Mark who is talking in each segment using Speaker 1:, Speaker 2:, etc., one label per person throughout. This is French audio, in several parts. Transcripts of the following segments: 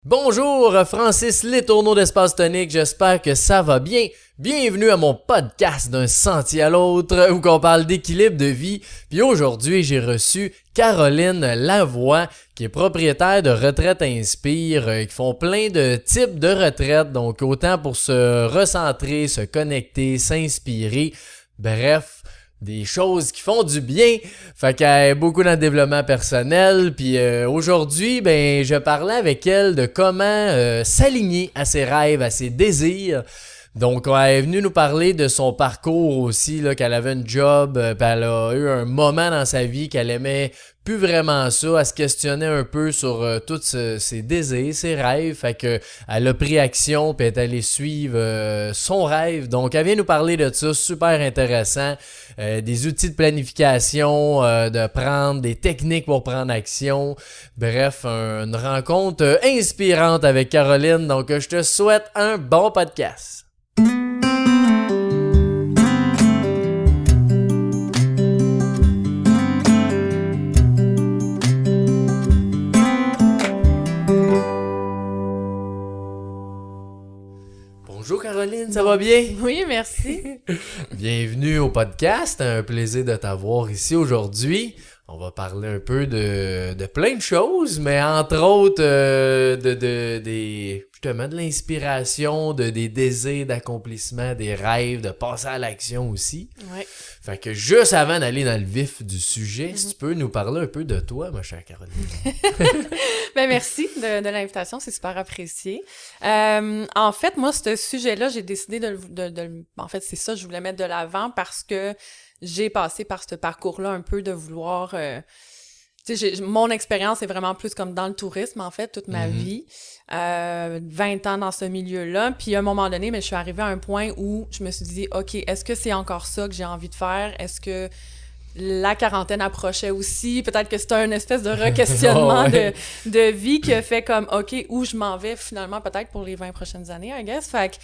Speaker 1: Bonjour, Francis Letourneau d'Espace Tonique, j'espère que ça va bien. Bienvenue à mon podcast d'un sentier à l'autre où on parle d'équilibre de vie. Puis aujourd'hui, j'ai reçu Caroline Lavoie qui est propriétaire de Retraite Inspire qui font plein de types de retraites, donc autant pour se recentrer, se connecter, s'inspirer, bref, des choses qui font du bien. Fait qu'elle est beaucoup dans le développement personnel. Puis aujourd'hui, je parlais avec elle de comment s'aligner à ses rêves, à ses désirs. Donc, elle est venue nous parler de son parcours aussi, là, qu'elle avait un job, puis elle a eu un moment dans sa vie qu'elle aimait plus vraiment ça, elle se questionnait un peu sur tous ses désirs, ses rêves, fait que elle a pris action puis elle est allée suivre son rêve. Donc, elle vient nous parler de ça, super intéressant, des outils de planification, de prendre des techniques pour prendre action. Bref, une rencontre inspirante avec Caroline. Donc, je te souhaite un bon podcast. Bonjour Caroline, ça va bien?
Speaker 2: Oui, merci.
Speaker 1: Bienvenue au podcast, un plaisir de t'avoir ici aujourd'hui. On va parler un peu de plein de choses, mais entre autres justement de l'inspiration, des désirs d'accomplissement, des rêves, de passer à l'action aussi.
Speaker 2: Ouais.
Speaker 1: Fait que juste avant d'aller dans le vif du sujet, si tu peux nous parler un peu de toi, ma chère Caroline.
Speaker 2: Merci de l'invitation, c'est super apprécié. En fait, moi, ce sujet-là, j'ai décidé en fait, c'est ça, je voulais mettre de l'avant parce que j'ai passé par ce parcours-là un peu de vouloir... mon expérience est vraiment plus comme dans le tourisme, en fait, toute ma vie. 20 ans dans ce milieu-là. Puis à un moment donné, je suis arrivée à un point où je me suis dit, OK, est-ce que c'est encore ça que j'ai envie de faire? Est-ce que la quarantaine approchait aussi? Peut-être que c'était un espèce de re-questionnement de vie qui a fait comme, OK, où je m'en vais finalement peut-être pour les 20 prochaines années, I guess. Fait que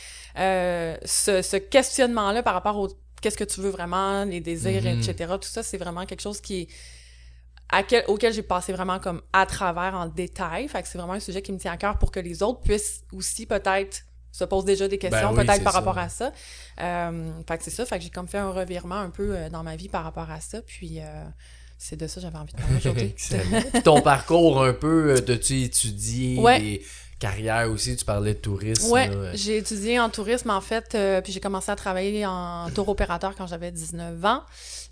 Speaker 2: ce questionnement-là par rapport au qu'est-ce que tu veux vraiment, les désirs, etc., tout ça, c'est vraiment quelque chose qui est auquel j'ai passé vraiment comme à travers en détail. Fait que c'est vraiment un sujet qui me tient à cœur pour que les autres puissent aussi peut-être se posent déjà des questions,
Speaker 1: oui,
Speaker 2: peut-être par rapport à ça. Fait que c'est ça. Fait que j'ai comme fait un revirement un peu dans ma vie par rapport à ça. Puis c'est de ça que j'avais envie de parler aujourd'hui.
Speaker 1: Puis ton parcours un peu, t'as-tu étudié des carrières aussi? Tu parlais de tourisme.
Speaker 2: Ouais,
Speaker 1: là.
Speaker 2: j'ai étudié en tourisme en fait, puis j'ai commencé à travailler en tour opérateur quand j'avais 19 ans.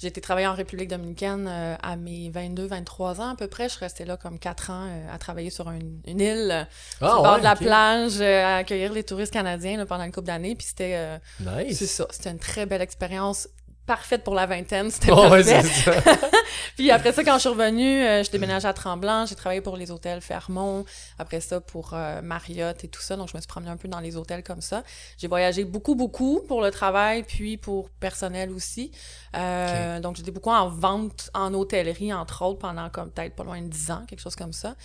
Speaker 2: J'ai été travailler en République dominicaine à mes 22-23 ans à peu près. Je suis restée là comme 4 ans à travailler sur une île sur le bord de la plage, à accueillir les touristes canadiens là, pendant une couple d'années. Puis c'était...
Speaker 1: nice.
Speaker 2: C'est ça, c'était une très belle expérience. Parfaite pour la vingtaine, c'était parfait.
Speaker 1: C'est ça.
Speaker 2: Puis après ça, quand je suis revenue, je déménageais à Tremblant, j'ai travaillé pour les hôtels Fairmont, après ça pour Marriott et tout ça, donc je me suis promenée un peu dans les hôtels comme ça. J'ai voyagé beaucoup pour le travail, puis pour personnel aussi. Donc j'étais beaucoup en vente en hôtellerie, entre autres, pendant comme peut-être pas loin de 10 ans, quelque chose comme ça.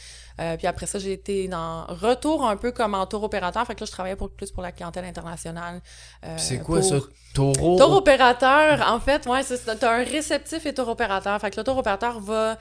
Speaker 2: Puis après ça, j'ai été dans retour un peu comme en tour opérateur, fait que là, je travaillais plus pour la clientèle internationale.
Speaker 1: C'est quoi ça? Taureau?
Speaker 2: Tour opérateur, en fait, ouais, t'as un réceptif et tour opérateur. Fait que le tour opérateur va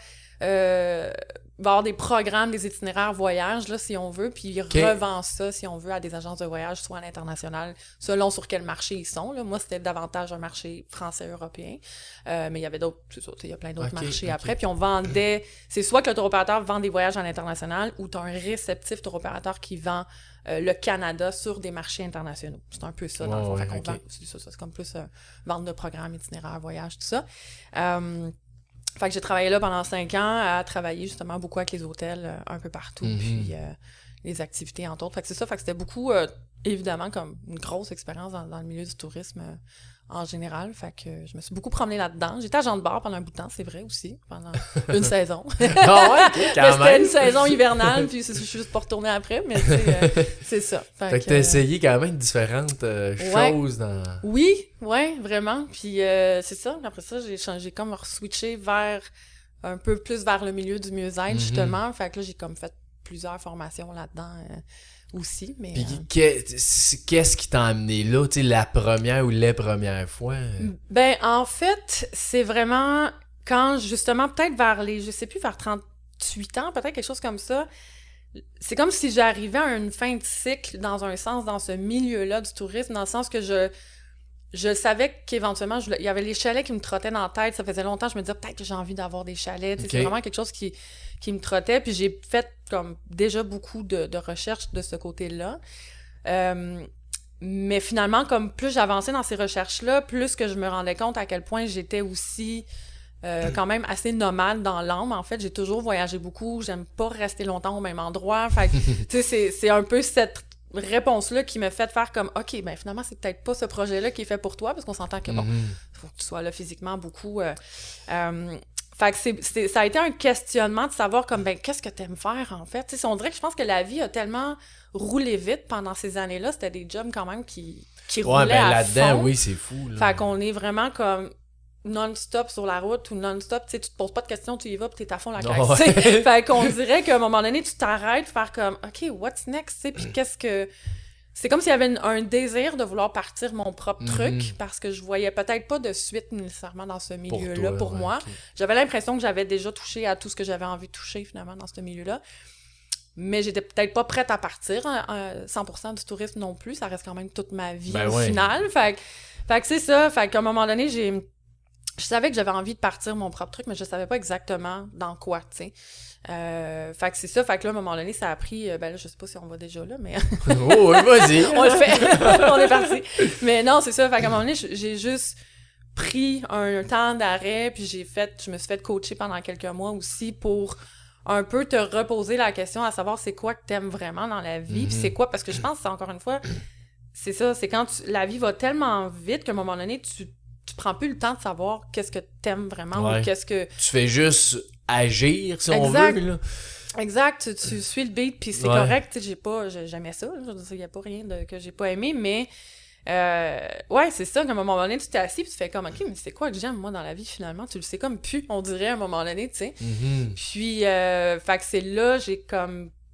Speaker 2: avoir des programmes, des itinéraires voyages, là, si on veut, puis il revend ça, si on veut, à des agences de voyage, soit à l'international, selon sur quel marché ils sont. Là. Moi, c'était davantage un marché français-européen, mais il y avait d'autres, c'est ça, il y a plein d'autres marchés après, puis on vendait, c'est soit que le tour opérateur vend des voyages à l'international, ou t'as un réceptif tour opérateur qui vend le Canada sur des marchés internationaux. C'est un peu ça, dans le fond. C'est comme plus vente de programmes, itinéraires, voyages, tout ça. Fait que j'ai travaillé là pendant 5 ans à travailler justement beaucoup avec les hôtels un peu partout, puis les activités entre autres. Fait que c'est ça, fait que c'était beaucoup, évidemment, comme une grosse expérience dans le milieu du tourisme en général. Fait que je me suis beaucoup promenée là-dedans. J'étais agent de bar pendant un bout de temps, c'est vrai aussi, pendant une saison. C'était une saison hivernale, puis je suis juste pas retournée après, mais c'est ça.
Speaker 1: Fait que t'as essayé quand même différentes choses dans...
Speaker 2: Oui, vraiment. Puis c'est ça. Après ça, j'ai comme switché un peu plus vers le milieu du mieux-être, justement. Fait que là, j'ai comme fait plusieurs formations là-dedans aussi. Mais,
Speaker 1: puis qu'est-ce qui t'a amené là, tu sais, la première ou les premières fois?
Speaker 2: En fait, c'est vraiment quand, justement, peut-être vers je sais plus, vers 38 ans, peut-être quelque chose comme ça, c'est comme si j'arrivais à une fin de cycle, dans un sens, dans ce milieu-là du tourisme, dans le sens que je savais qu'éventuellement, il y avait les chalets qui me trottaient dans la tête. Ça faisait longtemps, je me disais, peut-être que j'ai envie d'avoir des chalets. Okay. C'est vraiment quelque chose qui me trottait. Puis j'ai fait comme déjà beaucoup de recherches de ce côté-là. Mais finalement, comme plus j'avançais dans ces recherches-là, plus que je me rendais compte à quel point j'étais aussi quand même assez nomade dans l'âme. En fait, j'ai toujours voyagé beaucoup. J'aime pas rester longtemps au même endroit. Fait que, tu sais, c'est un peu cette réponse-là qui m'a fait faire comme, OK, ben finalement, c'est peut-être pas ce projet-là qui est fait pour toi, parce qu'on s'entend que, bon, faut que tu sois là physiquement beaucoup. Fait que ça a été un questionnement de savoir comme, ben, qu'est-ce que t'aimes faire, en fait? Tu sais, on dirait que je pense que la vie a tellement roulé vite pendant ces années-là. C'était des jobs quand même qui roulaient à
Speaker 1: là-dedans,
Speaker 2: fond.
Speaker 1: Oui, c'est fou. Là.
Speaker 2: Fait qu'on est vraiment comme non-stop sur la route ou non-stop, tu sais, tu te poses pas de questions, tu y vas, puis t'es à fond la caisse, tu sais. Fait qu'on dirait qu'à un moment donné, tu t'arrêtes, faire comme, OK, what's next, tu sais, puis qu'est-ce que... C'est comme s'il y avait un désir de vouloir partir mon propre truc, parce que je voyais peut-être pas de suite nécessairement dans ce milieu-là pour moi. Okay. J'avais l'impression que j'avais déjà touché à tout ce que j'avais envie de toucher, finalement, dans ce milieu-là. Mais j'étais peut-être pas prête à partir 100% du tourisme non plus. Ça reste quand même toute ma vie au final. Fait que c'est ça. Fait qu'à un moment donné, je savais que j'avais envie de partir mon propre truc, mais je savais pas exactement dans quoi, tu sais. Fait que c'est ça. Fait que là, à un moment donné, ça a pris... ben là, je sais pas si on va déjà là, mais...
Speaker 1: Oh, oui, vas-y!
Speaker 2: On le fait! On est parti! Mais non, c'est ça. Fait qu'à un moment donné, j'ai juste pris un temps d'arrêt, puis je me suis fait coacher pendant quelques mois aussi pour un peu te reposer la question à savoir c'est quoi que t'aimes vraiment dans la vie, puis c'est quoi... Parce que je pense que c'est encore une fois... C'est ça, c'est quand la vie va tellement vite qu'à un moment donné, tu prends plus le temps de savoir qu'est-ce que t'aimes vraiment ou qu'est-ce que...
Speaker 1: Tu fais juste agir, si on veut, là.
Speaker 2: Exact, tu suis le beat, puis c'est correct, tu sais, j'aimais ça, il y a pas rien que j'ai pas aimé, mais c'est ça, qu'à un moment donné, tu t'es assis, puis tu fais comme, OK, mais c'est quoi que j'aime, moi, dans la vie, finalement? Tu le sais comme plus, on dirait, à un moment donné, tu sais. Puis, fait que c'est là,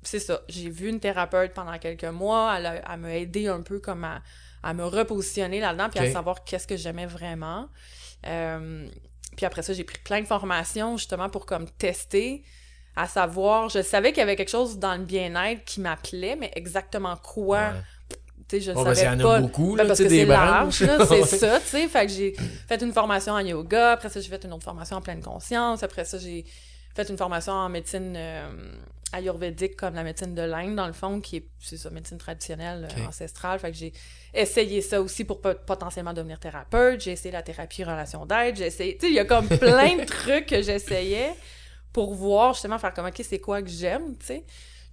Speaker 2: c'est ça, j'ai vu une thérapeute pendant quelques mois, elle m'a aidé un peu comme à me repositionner là-dedans, puis à savoir qu'est-ce que j'aimais vraiment. Puis après ça, j'ai pris plein de formations, justement, pour comme tester, à savoir, je savais qu'il y avait quelque chose dans le bien-être qui m'appelait, mais exactement quoi, tu sais, je savais pas. Il y en a
Speaker 1: beaucoup, là,
Speaker 2: parce que c'est large, là, c'est ça, tu sais. Fait que j'ai fait une formation en yoga, après ça, j'ai fait une autre formation en pleine conscience, après ça, j'ai fait une formation en médecine ayurvédique, comme la médecine de l'Inde, dans le fond, qui est, c'est ça, médecine traditionnelle, ancestrale. Fait que j'ai essayé ça aussi pour potentiellement devenir thérapeute. J'ai essayé la thérapie relation d'aide. J'ai essayé, tu sais, il y a comme plein de trucs que j'essayais pour voir, justement, faire comme, OK, c'est quoi que j'aime, tu sais.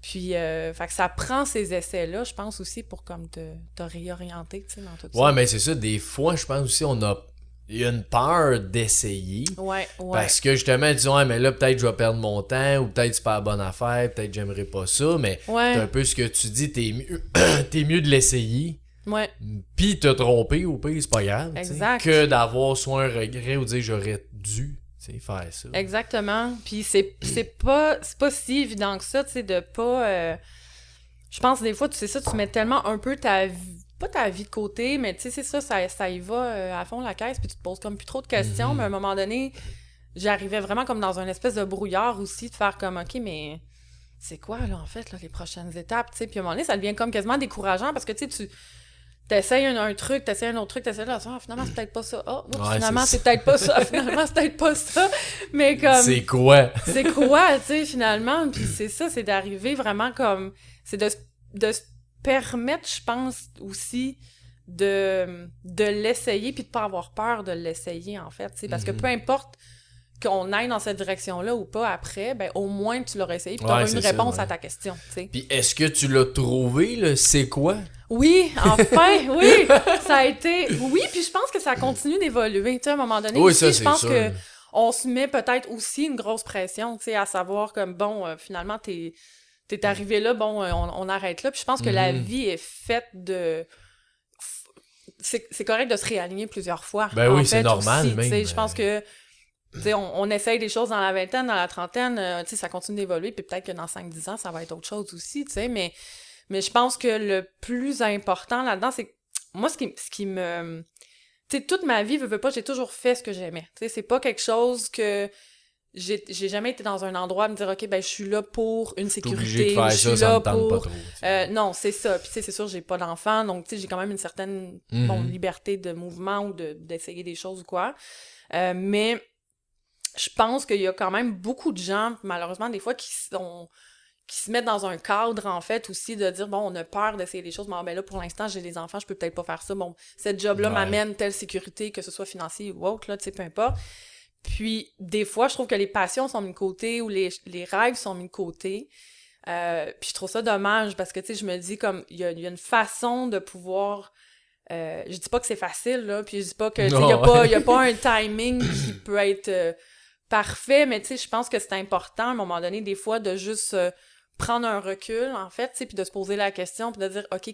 Speaker 2: Puis, fait que ça prend ces essais-là, je pense aussi, pour comme te réorienter, tu sais, dans tout ça.
Speaker 1: Ouais, mais c'est ça, des fois, je pense aussi, il y a une peur d'essayer.
Speaker 2: Ouais.
Speaker 1: Parce que justement, disons, mais là, peut-être je vais perdre mon temps, ou peut-être c'est pas la bonne affaire, peut-être j'aimerais pas ça, mais c'est un peu ce que tu dis, t'es mieux de l'essayer.
Speaker 2: Ouais.
Speaker 1: Puis te tromper, au pire, c'est pas grave.
Speaker 2: Exact.
Speaker 1: Que d'avoir soit un regret ou dire j'aurais dû faire ça.
Speaker 2: Exactement. Puis c'est pas si évident que ça, tu sais, de pas... Je pense des fois, tu sais ça, tu mets tellement un peu ta vie, pas ta vie de côté, mais tu sais, c'est ça y va à fond la caisse, puis tu te poses comme plus trop de questions, mais à un moment donné, j'arrivais vraiment comme dans une espèce de brouillard aussi, de faire comme, OK, mais c'est quoi, là, en fait, là, les prochaines étapes, tu sais, puis à un moment donné, ça devient comme quasiment décourageant, parce que, tu sais, t'essayes un truc, t'essayes un autre truc, t'essayes là, finalement, c'est peut-être pas ça. Finalement, c'est peut-être pas ça. Finalement, c'est peut-être pas ça. Mais comme...
Speaker 1: C'est quoi?
Speaker 2: C'est quoi, tu sais, finalement? Puis c'est ça, c'est d'arriver vraiment comme... C'est de se permettre, je pense, aussi de l'essayer puis de pas avoir peur de l'essayer, en fait, tu sais. Parce que peu importe qu'on aille dans cette direction-là ou pas après, ben au moins tu l'auras essayé puis tu auras une réponse à ta question, tu sais.
Speaker 1: Puis est-ce que tu l'as trouvé, le c'est quoi?
Speaker 2: Oui, enfin, oui! Ça a été... Oui, puis je pense que ça continue d'évoluer, tu sais, à un moment donné.
Speaker 1: Oui,
Speaker 2: aussi,
Speaker 1: ça,
Speaker 2: je pense que on se met peut-être aussi une grosse pression, tu sais, à savoir comme, bon, finalement, t'es arrivé là, bon, on arrête là. Puis je pense que la vie est faite de... C'est correct de se réaligner plusieurs fois.
Speaker 1: Ben oui, c'est normal,
Speaker 2: aussi,
Speaker 1: même.
Speaker 2: Je pense que... On essaye des choses dans la vingtaine, dans la trentaine, ça continue d'évoluer, puis peut-être que dans 5-10 ans, ça va être autre chose aussi, tu sais, mais je pense que le plus important là-dedans, c'est... Moi, ce qui me... Tu sais, toute ma vie, veux pas, j'ai toujours fait ce que j'aimais. Tu sais, c'est pas quelque chose que j'ai jamais été dans un endroit à me dire, OK, ben je suis là pour une sécurité.
Speaker 1: T'es obligé de faire
Speaker 2: je suis
Speaker 1: ça
Speaker 2: là
Speaker 1: me tente
Speaker 2: pour...
Speaker 1: pas trop.
Speaker 2: non, c'est ça. Puis tu sais, c'est sûr, j'ai pas d'enfant, donc tu sais, j'ai quand même une certaine liberté de mouvement ou d'essayer des choses ou quoi. Mais je pense qu'il y a quand même beaucoup de gens, malheureusement, des fois, qui se mettent dans un cadre, en fait, aussi, de dire, bon, on a peur d'essayer des choses, mais ben là, pour l'instant, j'ai des enfants, je peux peut-être pas faire ça. Bon, cette job-là m'amène telle sécurité, que ce soit financier ou autre, là, tu sais, peu importe. Puis, des fois, je trouve que les passions sont mises de côté ou les rêves sont mis de côté. Puis, je trouve ça dommage parce que, tu sais, je me dis, comme, il y a une façon de pouvoir... je dis pas que c'est facile, là, puis je dis pas que, tu sais, il y a pas un timing qui peut être parfait, mais, tu sais, je pense que c'est important, à un moment donné, des fois, de juste prendre un recul, en fait, tu sais, puis de se poser la question, puis de dire, OK, tu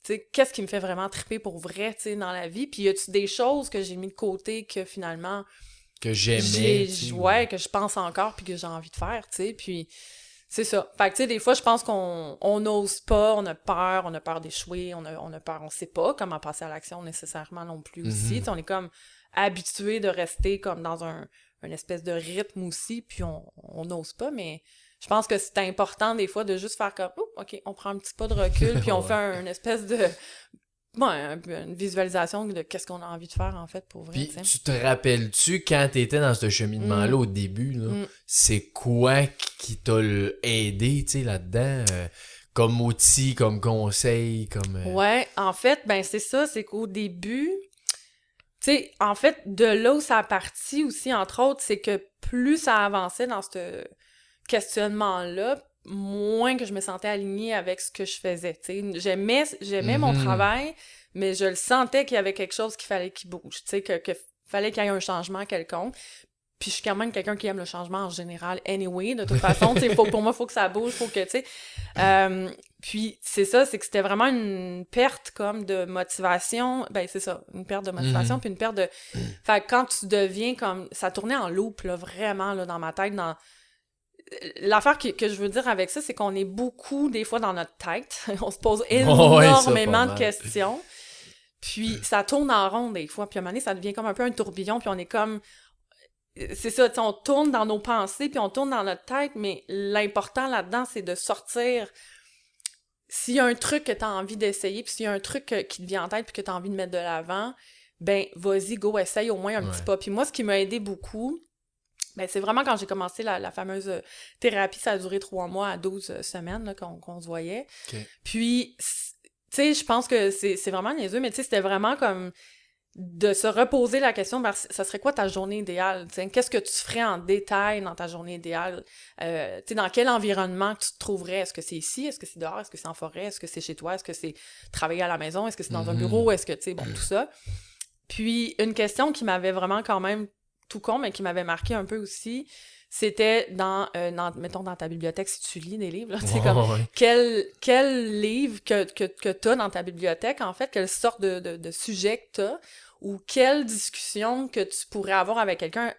Speaker 2: sais, qu'est-ce qui me fait vraiment triper pour vrai, tu sais, dans la vie? Puis y a-tu des choses que j'ai mis de côté que, finalement...
Speaker 1: Que j'aimais.
Speaker 2: que je pense encore puis que j'ai envie de faire, tu sais, puis c'est ça. Fait que, tu sais, des fois, je pense qu'on n'ose pas, on a peur d'échouer, on a peur, on sait pas comment passer à l'action nécessairement non plus aussi, tu sais, on est comme habitué de rester comme dans un espèce de rythme aussi, puis on n'ose pas, mais je pense que c'est important des fois de juste faire comme, OK, on prend un petit pas de recul, puis on fait une espèce de... une visualisation de qu'est-ce qu'on a envie de faire, en fait, pour vrai.
Speaker 1: Puis,
Speaker 2: t'sais.
Speaker 1: tu te rappelles-tu, quand t'étais dans ce cheminement-là au début, là, c'est quoi qui t'a aidé, tu sais, là-dedans, comme outil, comme conseil, comme...
Speaker 2: Ouais, en fait, ben c'est ça, c'est qu'au début, tu sais, en fait, de là où ça a parti aussi, entre autres, c'est que plus ça avançait dans ce questionnement-là, moins que je me sentais alignée avec ce que je faisais, tu sais. J'aimais mon travail, mais je le sentais qu'il y avait quelque chose qu'il fallait qu'il bouge, tu sais, que fallait qu'il y ait un changement quelconque. Puis je suis quand même quelqu'un qui aime le changement en général anyway, de toute façon, tu sais, pour moi, il faut que ça bouge, faut que, tu sais... puis c'est ça, c'est que c'était vraiment une perte comme de motivation, ben c'est ça, une perte de motivation, puis une perte de... Fait que quand tu deviens comme... Ça tournait en loop, là, vraiment, là, dans ma tête, L'affaire que je veux dire avec ça, c'est qu'on est beaucoup, des fois, dans notre tête. On se pose énormément de questions. Puis ça tourne en rond, des fois. Puis à un moment donné, ça devient comme un peu un tourbillon, puis on est comme... C'est ça, on tourne dans nos pensées, puis on tourne dans notre tête, mais l'important là-dedans, c'est de sortir. S'il y a un truc que tu as envie d'essayer, puis s'il y a un truc qui te vient en tête, puis que tu as envie de mettre de l'avant, ben vas-y, go, essaye au moins un petit pas. Puis moi, ce qui m'a aidé beaucoup... Ben, c'est vraiment quand j'ai commencé la fameuse thérapie, ça a duré 3 mois à 12 semaines là, qu'on se voyait.
Speaker 1: Okay.
Speaker 2: Puis, tu sais, je pense que c'est vraiment niaiseux, mais tu sais, c'était vraiment comme de se reposer la question, ben, ça serait quoi ta journée idéale? T'sais? Qu'est-ce que tu ferais en détail dans ta journée idéale? Tu sais, dans quel environnement tu te trouverais? Est-ce que c'est ici? Est-ce que c'est dehors? Est-ce que c'est en forêt? Est-ce que c'est chez toi? Est-ce que c'est travailler à la maison? Est-ce que c'est dans un bureau? Est-ce que, tu sais, bon, tout ça. Puis, une question qui m'avait vraiment quand même tout con, mais qui m'avait marqué un peu aussi, c'était mettons, dans ta bibliothèque, si tu lis des livres, là, quel livre que t'as dans ta bibliothèque, en fait, quelle sorte de sujet que t'as, ou quelle discussion que tu pourrais avoir avec quelqu'un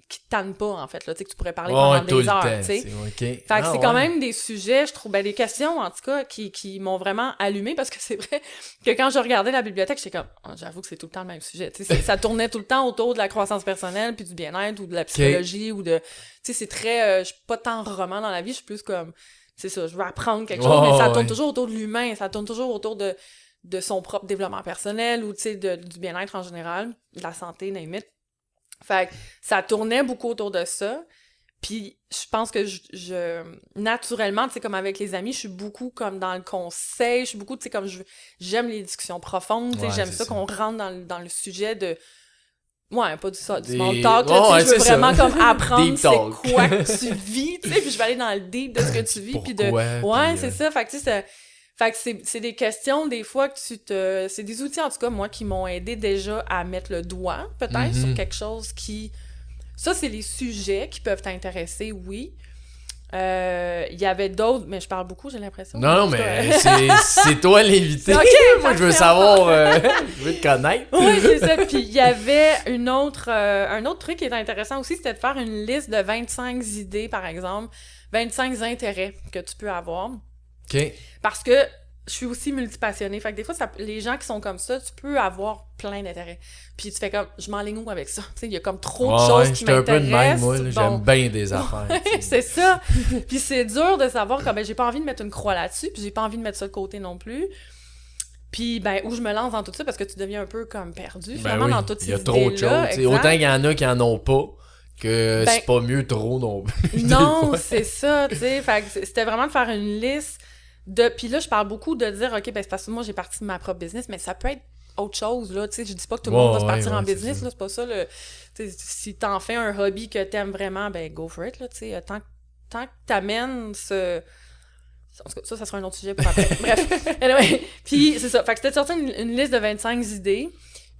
Speaker 2: qui te tanne pas, en fait, là, tu sais, que tu pourrais parler pendant des heures, tu sais. Fait que c'est quand même des sujets, je trouve, des questions, en tout cas, qui m'ont vraiment allumé, parce que c'est vrai que quand je regardais la bibliothèque, j'étais comme, j'avoue que c'est tout le temps le même sujet, tu sais, ça tournait tout le temps autour de la croissance personnelle, puis du bien-être, ou de la psychologie, ou de, tu sais, c'est très, je suis pas tant roman dans la vie, je suis plus comme, c'est ça, je veux apprendre quelque chose, mais ça tourne toujours autour de l'humain, ça tourne toujours autour de son propre développement personnel, ou, tu sais, du bien-être en général, de la santé, name it. Fait que ça tournait beaucoup autour de ça. Puis je pense que je naturellement, tu sais, comme avec les amis, je suis beaucoup comme dans le conseil, je suis beaucoup, tu sais, comme j'aime les discussions profondes, tu sais, j'aime ça qu'on rentre dans le sujet de... Ouais, pas du small talk, là, tu sais, je veux vraiment comme apprendre c'est quoi que tu vis, tu sais, puis je vais aller dans le deep de ce que tu vis, puis de... Ouais, c'est ça, fait que tu sais, fait que c'est des questions, des fois, que c'est des outils, en tout cas, moi, qui m'ont aidé déjà à mettre le doigt, peut-être, sur quelque chose qui... Ça, c'est les sujets qui peuvent t'intéresser, oui. Il y avait d'autres, mais je parle beaucoup, j'ai l'impression.
Speaker 1: Non, mais c'est toi l'invité.
Speaker 2: Okay,
Speaker 1: moi, je veux savoir, je veux te connaître.
Speaker 2: Oui, c'est ça. Puis il y avait un autre truc qui était intéressant aussi, c'était de faire une liste de 25 idées, par exemple, 25 intérêts que tu peux avoir.
Speaker 1: OK.
Speaker 2: Parce que je suis aussi multipassionnée. Fait que des fois, les gens qui sont comme ça, tu peux avoir plein d'intérêts. Puis tu fais comme, je m'enligne où avec ça? Tu sais, il y a comme trop de choses qui m'intéressent.
Speaker 1: un peu de même, moi. Là, j'aime bien des affaires.
Speaker 2: C'est ça. Puis c'est dur de savoir comme, j'ai pas envie de mettre une croix là-dessus, puis j'ai pas envie de mettre ça de côté non plus. Puis, où je me lance dans tout ça, parce que tu deviens un peu comme perdu, finalement, dans toutes ces idées-là. Il y a trop de choses.
Speaker 1: Autant qu'il y en a qui en ont pas, que c'est pas mieux trop non plus.
Speaker 2: Non, c'est ça, tu sais. Fait que c'était vraiment de faire une liste de... Puis là, je parle beaucoup de dire, OK, c'est parce que moi, j'ai parti de ma propre business, mais ça peut être autre chose, là, tu sais. Je dis pas que tout le monde va se partir en business, là, c'est pas ça, si t'en fais un hobby que t'aimes vraiment, go for it, là, tu sais. Tant que t'amènes ce... Ça sera un autre sujet pour après. Bref. Anyway. Puis, c'est ça. Fait que c'était de sortir une liste de 25 idées,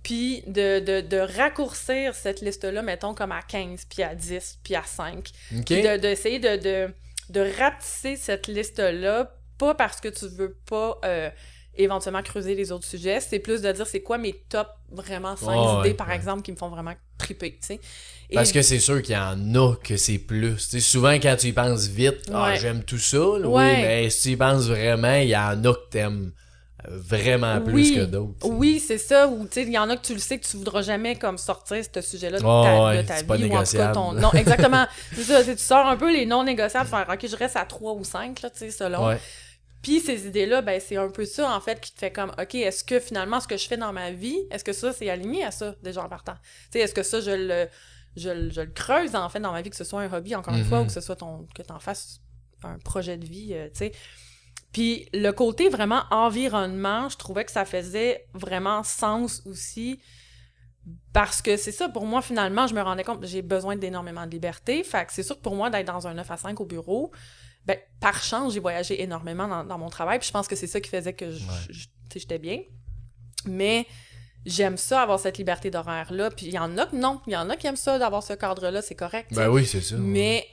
Speaker 2: puis de raccourcir cette liste-là, mettons, comme à 15, puis à 10, puis à 5. Puis d'essayer de rapetisser cette liste-là, pas parce que tu veux pas éventuellement creuser les autres sujets, c'est plus de dire c'est quoi mes top vraiment 5 idées, par exemple, qui me font vraiment triper, tu sais.
Speaker 1: Parce que c'est sûr qu'il y en a que c'est plus. T'sais, souvent, quand tu y penses vite, j'aime tout ça, là, oui, mais si tu y penses vraiment, il y en a que t'aimes vraiment plus que d'autres. T'sais.
Speaker 2: Oui, c'est ça. Ou tu sais, il y en a que tu le sais que tu voudras jamais comme sortir ce sujet-là de ta vie.
Speaker 1: Pas négociable.
Speaker 2: Ou en tout cas non, exactement. C'est ça, tu sors un peu les non négociables, faire OK, je reste à 3 ou 5, là, tu sais, selon. Ouais. Puis ces idées-là, c'est un peu ça, en fait, qui te fait comme, OK, est-ce que finalement, ce que je fais dans ma vie, est-ce que ça, c'est aligné à ça, déjà en partant? Tu sais, est-ce que ça, je le creuse, en fait, dans ma vie, que ce soit un hobby, encore une fois, ou que ce soit que t'en fasses un projet de vie, tu sais. Puis le côté vraiment environnement, je trouvais que ça faisait vraiment sens aussi, parce que c'est ça, pour moi, finalement, je me rendais compte que j'ai besoin d'énormément de liberté, fait que c'est sûr que pour moi, d'être dans un 9 à 5 au bureau, par chance, j'ai voyagé énormément dans mon travail, puis je pense que c'est ça qui faisait que j'étais bien. Mais j'aime ça, avoir cette liberté d'horaire-là, puis il y en a que non. Il y en a qui aiment ça, d'avoir ce cadre-là, c'est correct.
Speaker 1: Oui, c'est ça.
Speaker 2: Mais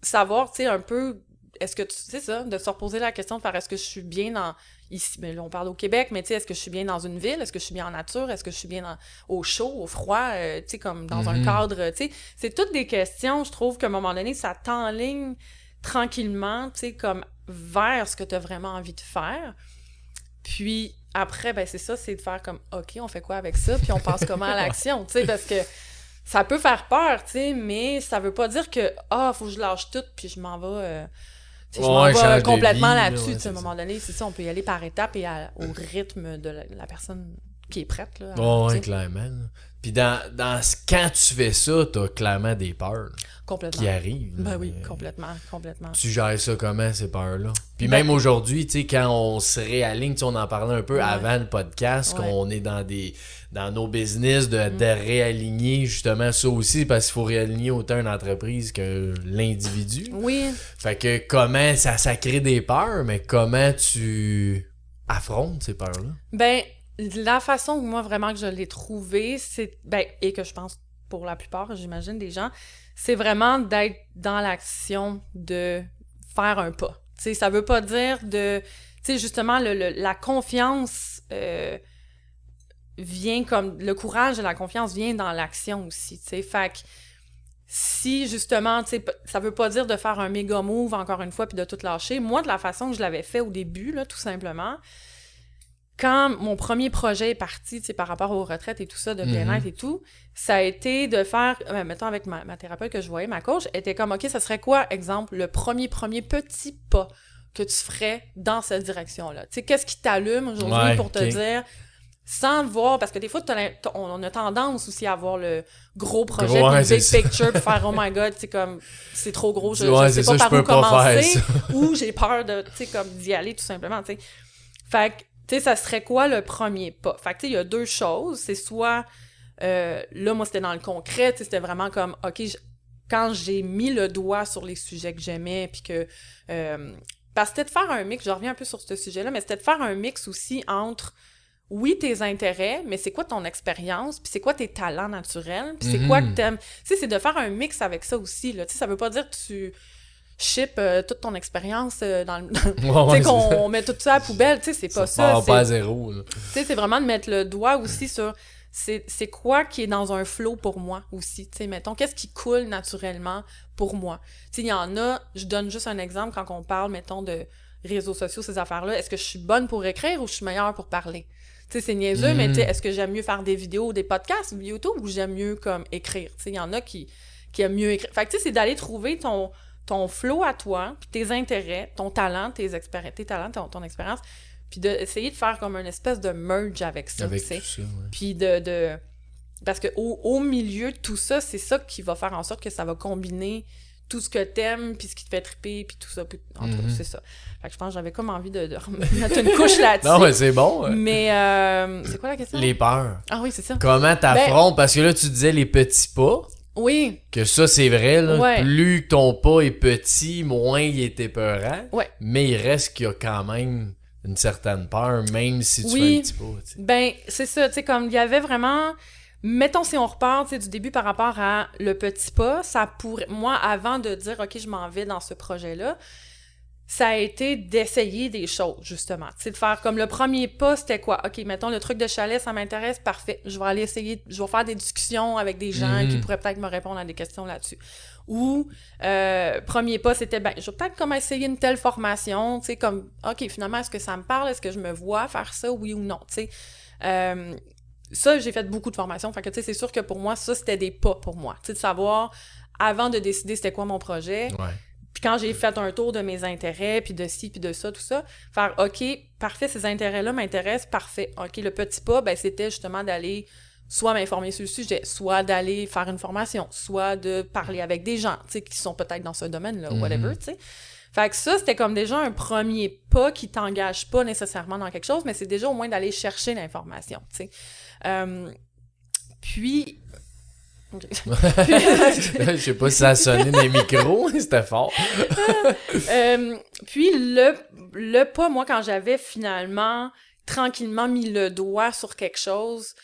Speaker 2: savoir, tu sais, un peu, est-ce que tu sais ça, de se reposer la question de faire est-ce que je suis bien dans... Ici, là, on parle au Québec, mais tu sais, est-ce que je suis bien dans une ville? Est-ce que je suis bien en nature? Est-ce que je suis bien au chaud, au froid? Tu sais, comme dans un cadre, tu sais. C'est toutes des questions, je trouve, qu'à un moment donné, ça t'enligne tranquillement, tu sais, comme vers ce que tu as vraiment envie de faire. Puis après, c'est ça, c'est de faire comme, OK, on fait quoi avec ça? Puis on passe comment à l'action, tu sais, parce que ça peut faire peur, tu sais, mais ça veut pas dire que, faut que je lâche tout, puis je m'en vais... je m'en vais complètement là-dessus, tu sais, à un moment donné, c'est ça, on peut y aller par étapes et au rythme de la personne qui est prête, là.
Speaker 1: Clairement. Puis quand tu fais ça, t'as clairement des peurs qui arrivent.
Speaker 2: Oui, complètement.
Speaker 1: Tu gères ça comment, ces peurs-là? Puis même aujourd'hui, tu sais, quand on se réaligne, on en parlait un peu avant le podcast, qu'on est dans nos business, de réaligner justement ça aussi, parce qu'il faut réaligner autant une entreprise que l'individu.
Speaker 2: Oui.
Speaker 1: Fait que comment ça crée des peurs, mais comment tu affrontes ces peurs-là?
Speaker 2: La façon où moi vraiment que je l'ai trouvé, c'est et que je pense pour la plupart, j'imagine des gens, c'est vraiment d'être dans l'action de faire un pas. Tu sais, ça veut pas dire de, tu sais, justement la confiance vient comme le courage et la confiance vient dans l'action aussi. Tu sais, fait que si justement, tu sais, ça veut pas dire de faire un méga move encore une fois puis de tout lâcher. Moi, de la façon que je l'avais fait au début là, tout simplement. Quand mon premier projet est parti, tu sais, par rapport aux retraites et tout ça, de bien-être et tout, ça a été de faire, mettons avec ma thérapeute que je voyais, ma coach, était comme, OK, ça serait quoi, exemple, le premier petit pas que tu ferais dans cette direction-là? Tu sais, qu'est-ce qui t'allume aujourd'hui pour te dire, sans voir, parce que des fois, on a tendance aussi à voir le gros projet, le big picture, puis faire, oh my God, tu sais, comme, c'est trop gros, je sais pas par où commencer, ou j'ai peur de, tu sais, comme, d'y aller tout simplement, tu sais. Fait que, tu sais, ça serait quoi le premier pas? Fait que, tu sais, il y a deux choses. C'est soit, là, moi, c'était dans le concret, tu sais, c'était vraiment comme, OK, quand j'ai mis le doigt sur les sujets que j'aimais, puis que... parce que c'était de faire un mix, je reviens un peu sur ce sujet-là, mais c'était de faire un mix aussi entre, oui, tes intérêts, mais c'est quoi ton expérience, puis c'est quoi tes talents naturels, puis c'est quoi que t'aimes. Tu sais, c'est de faire un mix avec ça aussi, là. Tu sais, ça veut pas dire que tu... ship toute ton expérience dans le... tu sais, qu'on met tout ça à la poubelle, tu sais, c'est pas ça.
Speaker 1: Pas à zéro, là.
Speaker 2: Tu sais, c'est vraiment de mettre le doigt aussi sur... C'est quoi qui est dans un flow pour moi aussi, tu sais, mettons, qu'est-ce qui coule naturellement pour moi. Tu sais, il y en a, je donne juste un exemple quand on parle, mettons, de réseaux sociaux, ces affaires-là, est-ce que je suis bonne pour écrire ou je suis meilleure pour parler? Tu sais, c'est niaiseux, mais tu sais, est-ce que j'aime mieux faire des vidéos, des podcasts, YouTube, ou j'aime mieux comme écrire? Tu sais, il y en a qui aiment mieux écrire. Fait que tu sais, c'est d'aller trouver ton flow à toi, puis tes intérêts, ton talent, tes talents, ton expérience, puis d'essayer de faire comme une espèce de merge avec ça, tu sais. Puis parce que au milieu de tout ça, c'est ça qui va faire en sorte que ça va combiner tout ce que t'aimes, puis ce qui te fait triper, puis tout ça. Puis, en tout cas, c'est ça. Fait que je pense que j'avais comme envie de mettre une couche là-dessus.
Speaker 1: Non, mais c'est bon.
Speaker 2: Mais c'est quoi la question?
Speaker 1: Les peurs.
Speaker 2: Ah oui, c'est ça.
Speaker 1: Comment t'affrontes? Parce que là, tu disais les petits pas.
Speaker 2: Oui.
Speaker 1: Que ça, c'est vrai. Là.
Speaker 2: Ouais.
Speaker 1: Plus ton pas est petit, moins il est épeurant.
Speaker 2: Ouais.
Speaker 1: Mais il reste qu'il y a quand même une certaine peur, même si tu fais un petit pas. T'sais.
Speaker 2: Ben, c'est ça. Tu sais, comme il y avait vraiment... Mettons, si on repart du début par rapport à le petit pas, ça pourrait... Moi, avant de dire « OK, je m'en vais dans ce projet-là », ça a été d'essayer des choses, justement. Tu sais, de faire comme le premier pas, c'était quoi? OK, mettons, le truc de chalet, ça m'intéresse, parfait. Je vais aller essayer, je vais faire des discussions avec des gens qui pourraient peut-être me répondre à des questions là-dessus. Ou, premier pas, c'était, ben, je vais peut-être comme essayer une telle formation, tu sais, comme, OK, finalement, est-ce que ça me parle? Est-ce que je me vois faire ça, oui ou non? Tu sais, ça, j'ai fait beaucoup de formations. Fait que, tu sais, c'est sûr que pour moi, ça, c'était des pas pour moi. Tu sais, de savoir, avant de décider c'était quoi mon projet.
Speaker 1: Ouais.
Speaker 2: Puis quand j'ai fait un tour de mes intérêts, puis de ci, puis de ça, tout ça, faire, OK, parfait, ces intérêts-là m'intéressent, parfait. OK, le petit pas, ben, c'était justement d'aller soit m'informer sur le sujet, soit d'aller faire une formation, soit de parler avec des gens, tu sais, qui sont peut-être dans ce domaine-là, whatever, tu sais. Fait que ça, c'était comme déjà un premier pas qui t'engage pas nécessairement dans quelque chose, mais c'est déjà au moins d'aller chercher l'information, tu sais. Puis...
Speaker 1: Je sais pas si ça a sonné dans les micros, c'était fort.
Speaker 2: Puis le pas, moi, quand j'avais finalement tranquillement mis le doigt sur quelque chose,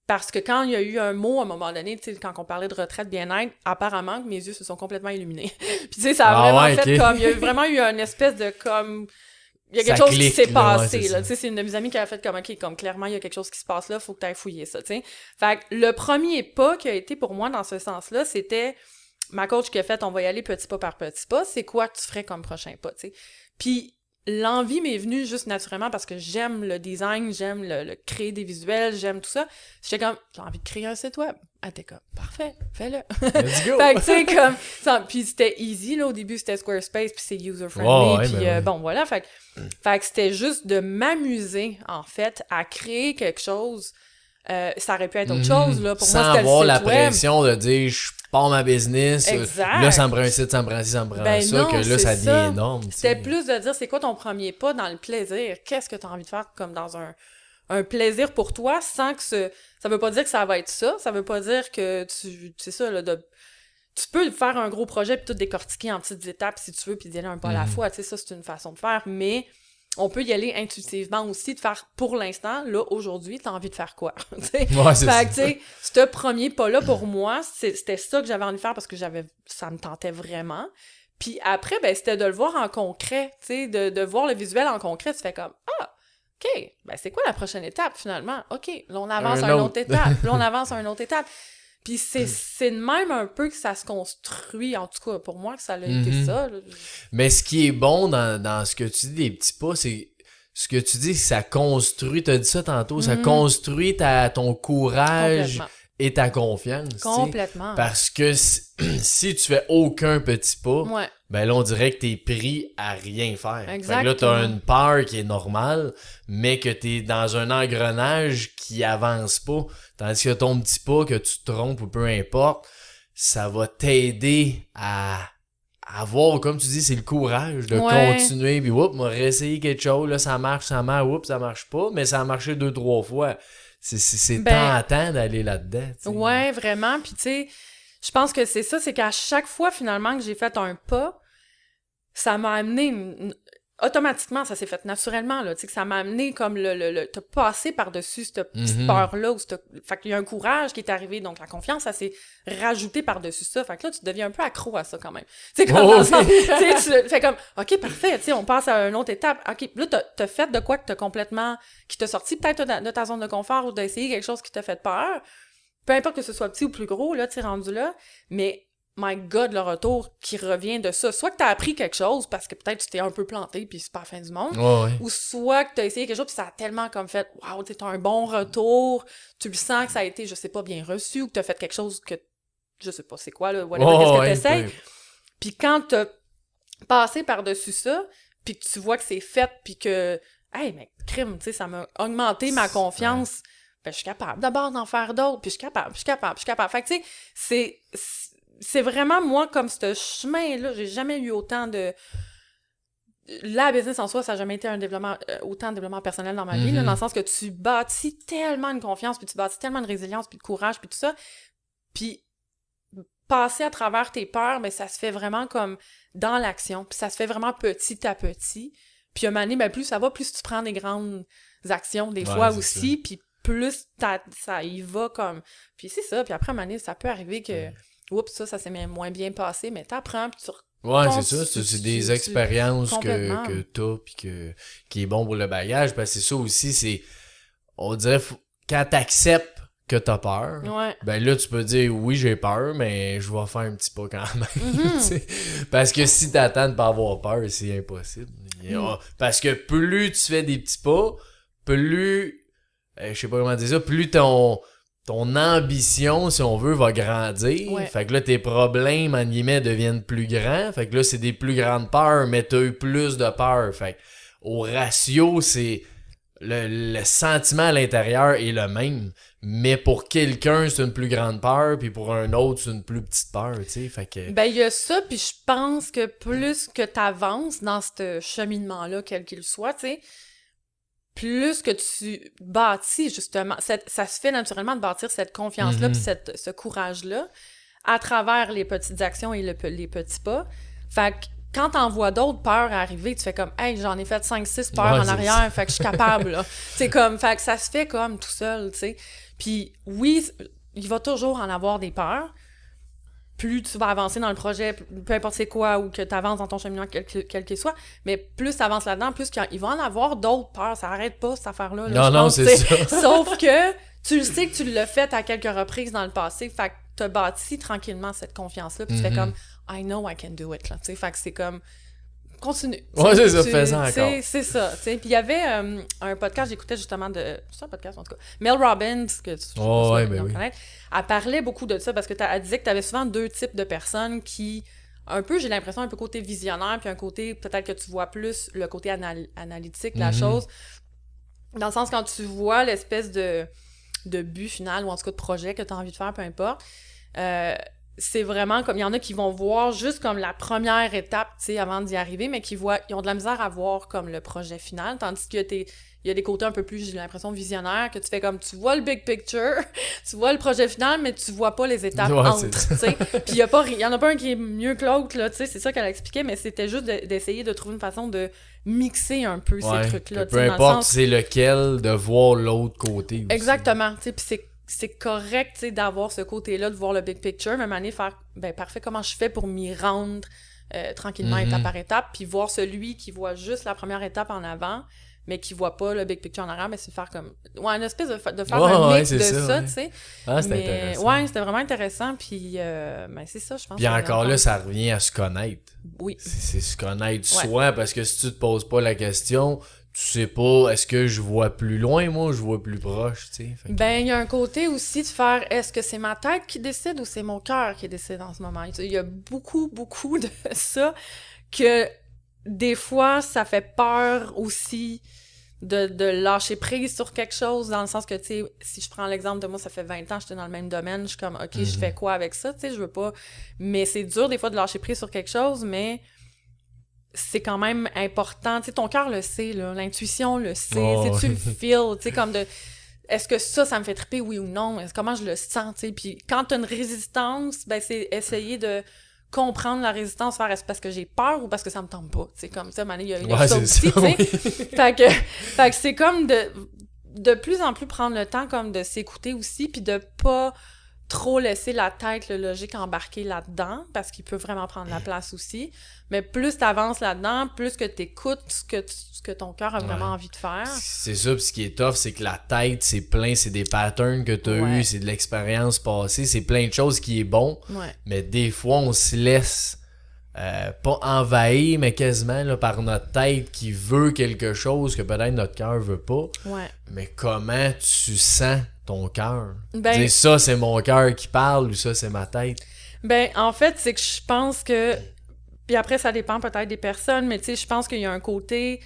Speaker 2: parce que quand il y a eu un mot à un moment donné, tu sais, quand on parlait de retraite bien-être, apparemment que mes yeux se sont complètement illuminés. Puis tu sais, ça a vraiment fait comme, il y a vraiment eu une espèce de comme... Il y a quelque chose qui s'est passé, là. Tu sais, c'est une de mes amies qui a fait comme, OK, comme clairement, il y a quelque chose qui se passe là, faut que tu ailles fouiller ça, tu sais. Fait que le premier pas qui a été pour moi dans ce sens-là, c'était ma coach qui a fait, on va y aller petit pas par petit pas, c'est quoi que tu ferais comme prochain pas, tu sais. Puis l'envie m'est venue juste naturellement parce que j'aime le design, j'aime le créer des visuels, j'aime tout ça. J'étais comme, j'ai envie de créer un site web. Ah, t'es comme, parfait, fais-le.
Speaker 1: Let's go!
Speaker 2: Fait que, tu sais, comme, puis c'était easy, là, au début, c'était Squarespace, puis c'est user-friendly, puis bon, voilà. Fait que c'était juste de m'amuser, en fait, à créer quelque chose. Ça aurait pu être autre chose, là. Pour moi, c'était le site web. Sans avoir
Speaker 1: la pression de dire, je pars ma business.
Speaker 2: Exact.
Speaker 1: Là, ça me prend un site, ça me prend ci, ça me prend ça,
Speaker 2: non,
Speaker 1: que là, ça devient énorme.
Speaker 2: C'était plus de dire, c'est quoi ton premier pas dans le plaisir? Qu'est-ce que tu as envie de faire comme dans un plaisir pour toi, sans que ça veut pas dire que ça va être ça. Ça veut pas dire que c'est ça, là, tu peux faire un gros projet puis tout décortiquer en petites étapes si tu veux, puis d'y aller un pas à la fois. Tu sais, ça, c'est une façon de faire, mais on peut y aller intuitivement aussi, de faire, pour l'instant, là, aujourd'hui, t'as envie de faire quoi? Fait que, tu sais, ce premier pas-là, pour moi, c'était ça que j'avais envie de faire parce que ça me tentait vraiment. Puis après, ben, c'était de le voir en concret, tu sais, de voir le visuel en concret, tu fais comme, ah, OK, ben, c'est quoi la prochaine étape, finalement? OK, là, on avance à une autre étape, là, on avance à une autre étape. Puis c'est de même un peu que ça se construit, en tout cas, pour moi, que ça a été ça. Là.
Speaker 1: Mais ce qui est bon dans ce que tu dis des petits pas, c'est ce que tu dis, ça construit, t'as dit ça tantôt, ça construit ton courage et ta confiance.
Speaker 2: Complètement.
Speaker 1: T'sais. Parce que si tu fais aucun petit pas, ben là, on dirait que t'es pris à rien faire.
Speaker 2: Exactement.
Speaker 1: Fait que là, t'as une peur qui est normale, mais que t'es dans un engrenage qui avance pas. Tandis que ton petit pas, que tu te trompes ou peu importe, ça va t'aider à avoir, comme tu dis, c'est le courage de continuer, puis oups, m'a réessayé quelque chose, là, ça marche, oups, ça marche pas, mais ça a marché 2-3 fois. C'est tentant d'aller là-dedans. T'sais.
Speaker 2: Ouais, vraiment, puis tu sais, je pense que c'est ça, c'est qu'à chaque fois, finalement, que j'ai fait un pas, ça m'a amené automatiquement, ça s'est fait naturellement, là, tu sais, que ça m'a amené comme t'as passé par-dessus cette petite peur-là, fait qu'il y a un courage qui est arrivé, donc la confiance, ça s'est rajouté par-dessus ça, fait que là, tu deviens un peu accro à ça, quand même. Tu sais, comme tu fais comme, OK, parfait, tu sais, on passe à une autre étape, OK, là, t'as fait de quoi que qui t'a sorti peut-être de ta zone de confort ou d'essayer quelque chose qui t'a fait peur, peu importe que ce soit petit ou plus gros, là, tu sais, rendu là, mais my God, le retour qui revient de ça. Soit que t'as appris quelque chose, parce que peut-être tu t'es un peu planté, puis c'est pas la fin du monde, ou soit que t'as essayé quelque chose, puis ça a tellement comme fait, wow, t'as un bon retour, tu le sens que ça a été, je sais pas, bien reçu, ou que t'as fait quelque chose que, je sais pas c'est quoi, là, whatever, qu'est-ce que t'essayes. Puis quand t'as passé par-dessus ça, puis que tu vois que c'est fait, puis que, hey, mais crime, tu sais, ça m'a augmenté ma confiance, ben je suis capable d'abord d'en faire d'autres, puis je suis capable. Fait que, tu sais, c'est vraiment, moi, comme ce chemin-là, j'ai jamais eu autant de... La business en soi, ça n'a jamais été autant de développement personnel dans ma vie, là, dans le sens que tu bâtis tellement de confiance, puis tu bâtis tellement de résilience, puis de courage, puis tout ça, puis passer à travers tes peurs, mais ça se fait vraiment comme dans l'action, puis ça se fait vraiment petit à petit, puis à un moment donné, ben, plus ça va, plus tu prends des grandes actions, des fois aussi, puis plus ça y va comme... Puis c'est ça, puis après, à un moment donné, ça peut arriver que... Oups, ça s'est moins bien passé, mais t'apprends, puis tu
Speaker 1: c'est ça, c'est des expériences que t'as, puis qui est bon pour le bagage, parce que c'est ça aussi, c'est, on dirait, quand t'acceptes que t'as peur, ben là, tu peux dire, oui, j'ai peur, mais je vais faire un petit pas quand même, parce que si t'attends de pas avoir peur, c'est impossible. Parce que plus tu fais des petits pas, plus, je sais pas comment dire ça, plus ton ambition, si on veut, va grandir. Fait que là, tes problèmes, en guillemets, deviennent plus grands. Fait que là, c'est des plus grandes peurs, mais t'as eu plus de peur. Fait que au ratio, c'est... Le sentiment à l'intérieur est le même. Mais pour quelqu'un, c'est une plus grande peur, puis pour un autre, c'est une plus petite peur, tu sais. Fait que...
Speaker 2: Ben, il y a ça, puis je pense que plus que t'avances dans ce cheminement-là, quel qu'il soit, tu sais, plus que tu bâtis, justement, ça se fait naturellement de bâtir cette confiance-là puis ce courage-là à travers les petites actions et les petits pas. Fait que quand t'en vois d'autres peurs arriver, tu fais comme « Hey, j'en ai fait 5-6 peurs en arrière, fait que je suis capable, là. » C'est comme, fait que ça se fait comme tout seul, tu sais. Puis oui, il va toujours en avoir des peurs. Plus tu vas avancer dans le projet, peu importe c'est quoi, ou que tu avances dans ton cheminement, quel qu'il soit, mais plus tu avances là-dedans, plus il va en avoir d'autres peurs. Ça arrête pas, cette affaire-là. Là,
Speaker 1: non, c'est ça.
Speaker 2: Sauf que tu le sais que tu l'as fait à quelques reprises dans le passé, fait que tu as bâti tranquillement cette confiance-là, puis tu fais comme « I know I can do it », là, tu sais, fait que c'est comme... Continue.
Speaker 1: Ouais, c'est ça, fais-en encore.
Speaker 2: C'est ça, tu sais. Puis il y avait un podcast, j'écoutais justement c'est un podcast en tout cas. Mel Robbins, que tu connaître, elle parlait beaucoup de ça parce que elle disait que tu avais souvent deux types de personnes qui, un peu, j'ai l'impression, un peu côté visionnaire, puis un côté, peut-être que tu vois plus le côté analytique de la chose. Dans le sens, quand tu vois l'espèce de but final, ou en tout cas de projet que tu as envie de faire, peu importe, c'est vraiment comme, il y en a qui vont voir juste comme la première étape, tu sais, avant d'y arriver, mais ils ont de la misère à voir comme le projet final, tandis que il y a des côtés un peu plus, j'ai l'impression, visionnaires, que tu fais comme, tu vois le big picture, tu vois le projet final, mais tu vois pas les étapes entre, tu sais. Puis il y en a pas un qui est mieux que l'autre, là, tu sais, c'est ça qu'elle expliquait, mais c'était juste d'essayer de trouver une façon de mixer un peu ces trucs-là.
Speaker 1: Peu importe c'est lequel, de voir l'autre côté aussi.
Speaker 2: Exactement, tu sais, puis c'est correct, tu sais, d'avoir ce côté-là, de voir le big picture, même année, faire, ben parfait, comment je fais pour m'y rendre tranquillement, étape par étape, puis voir celui qui voit juste la première étape en avant, mais qui voit pas le big picture en arrière, mais c'est faire comme... Ouais, une espèce de faire un mix de ça, tu sais.
Speaker 1: Ah, c'était intéressant.
Speaker 2: Ouais, c'était vraiment intéressant, puis ben c'est ça, je pense.
Speaker 1: Puis encore là, ça revient à se connaître.
Speaker 2: Oui.
Speaker 1: C'est se connaître soi, parce que si tu te poses pas la question... Tu sais pas, est-ce que je vois plus loin, moi, ou je vois plus proche, tu sais?
Speaker 2: Ben, il y a un côté aussi de faire, est-ce que c'est ma tête qui décide ou c'est mon cœur qui décide en ce moment? Il y a beaucoup, beaucoup de ça que des fois, ça fait peur aussi de lâcher prise sur quelque chose, dans le sens que, tu sais, si je prends l'exemple de moi, ça fait 20 ans que j'étais dans le même domaine, je suis comme, OK, je fais quoi avec ça, tu sais, je veux pas... Mais c'est dur, des fois, de lâcher prise sur quelque chose, mais... c'est quand même important, tu sais, ton cœur le sait, là, l'intuition le sait, tu le feel, tu sais, comme de, est-ce que ça me fait triper, oui ou non, comment je le sens, tu sais, puis quand t'as une résistance, ben c'est essayer de comprendre la résistance, faire est-ce parce que j'ai peur ou parce que ça me tente pas, tu sais, comme ça, il y a ça aussi, tu sais, fait que c'est comme de plus en plus prendre le temps comme de s'écouter aussi, puis de pas trop laisser la tête, le logique embarquer là-dedans, parce qu'il peut vraiment prendre la place aussi. Mais plus t'avances là-dedans, plus que t'écoutes ce que ton cœur a vraiment envie de faire.
Speaker 1: C'est ça, puis ce qui est tough, c'est que la tête, c'est plein, c'est des patterns que t'as eu, c'est de l'expérience passée, c'est plein de choses qui est bon, mais des fois, on se laisse pas envahir, mais quasiment là, par notre tête qui veut quelque chose que peut-être notre cœur veut pas. Mais comment tu sens ton cœur? Dire ça, c'est mon cœur qui parle ou ça, c'est ma tête?
Speaker 2: Ben, en fait, c'est que je pense que... Puis après, ça dépend peut-être des personnes, mais tu sais, je pense qu'il y a un côté...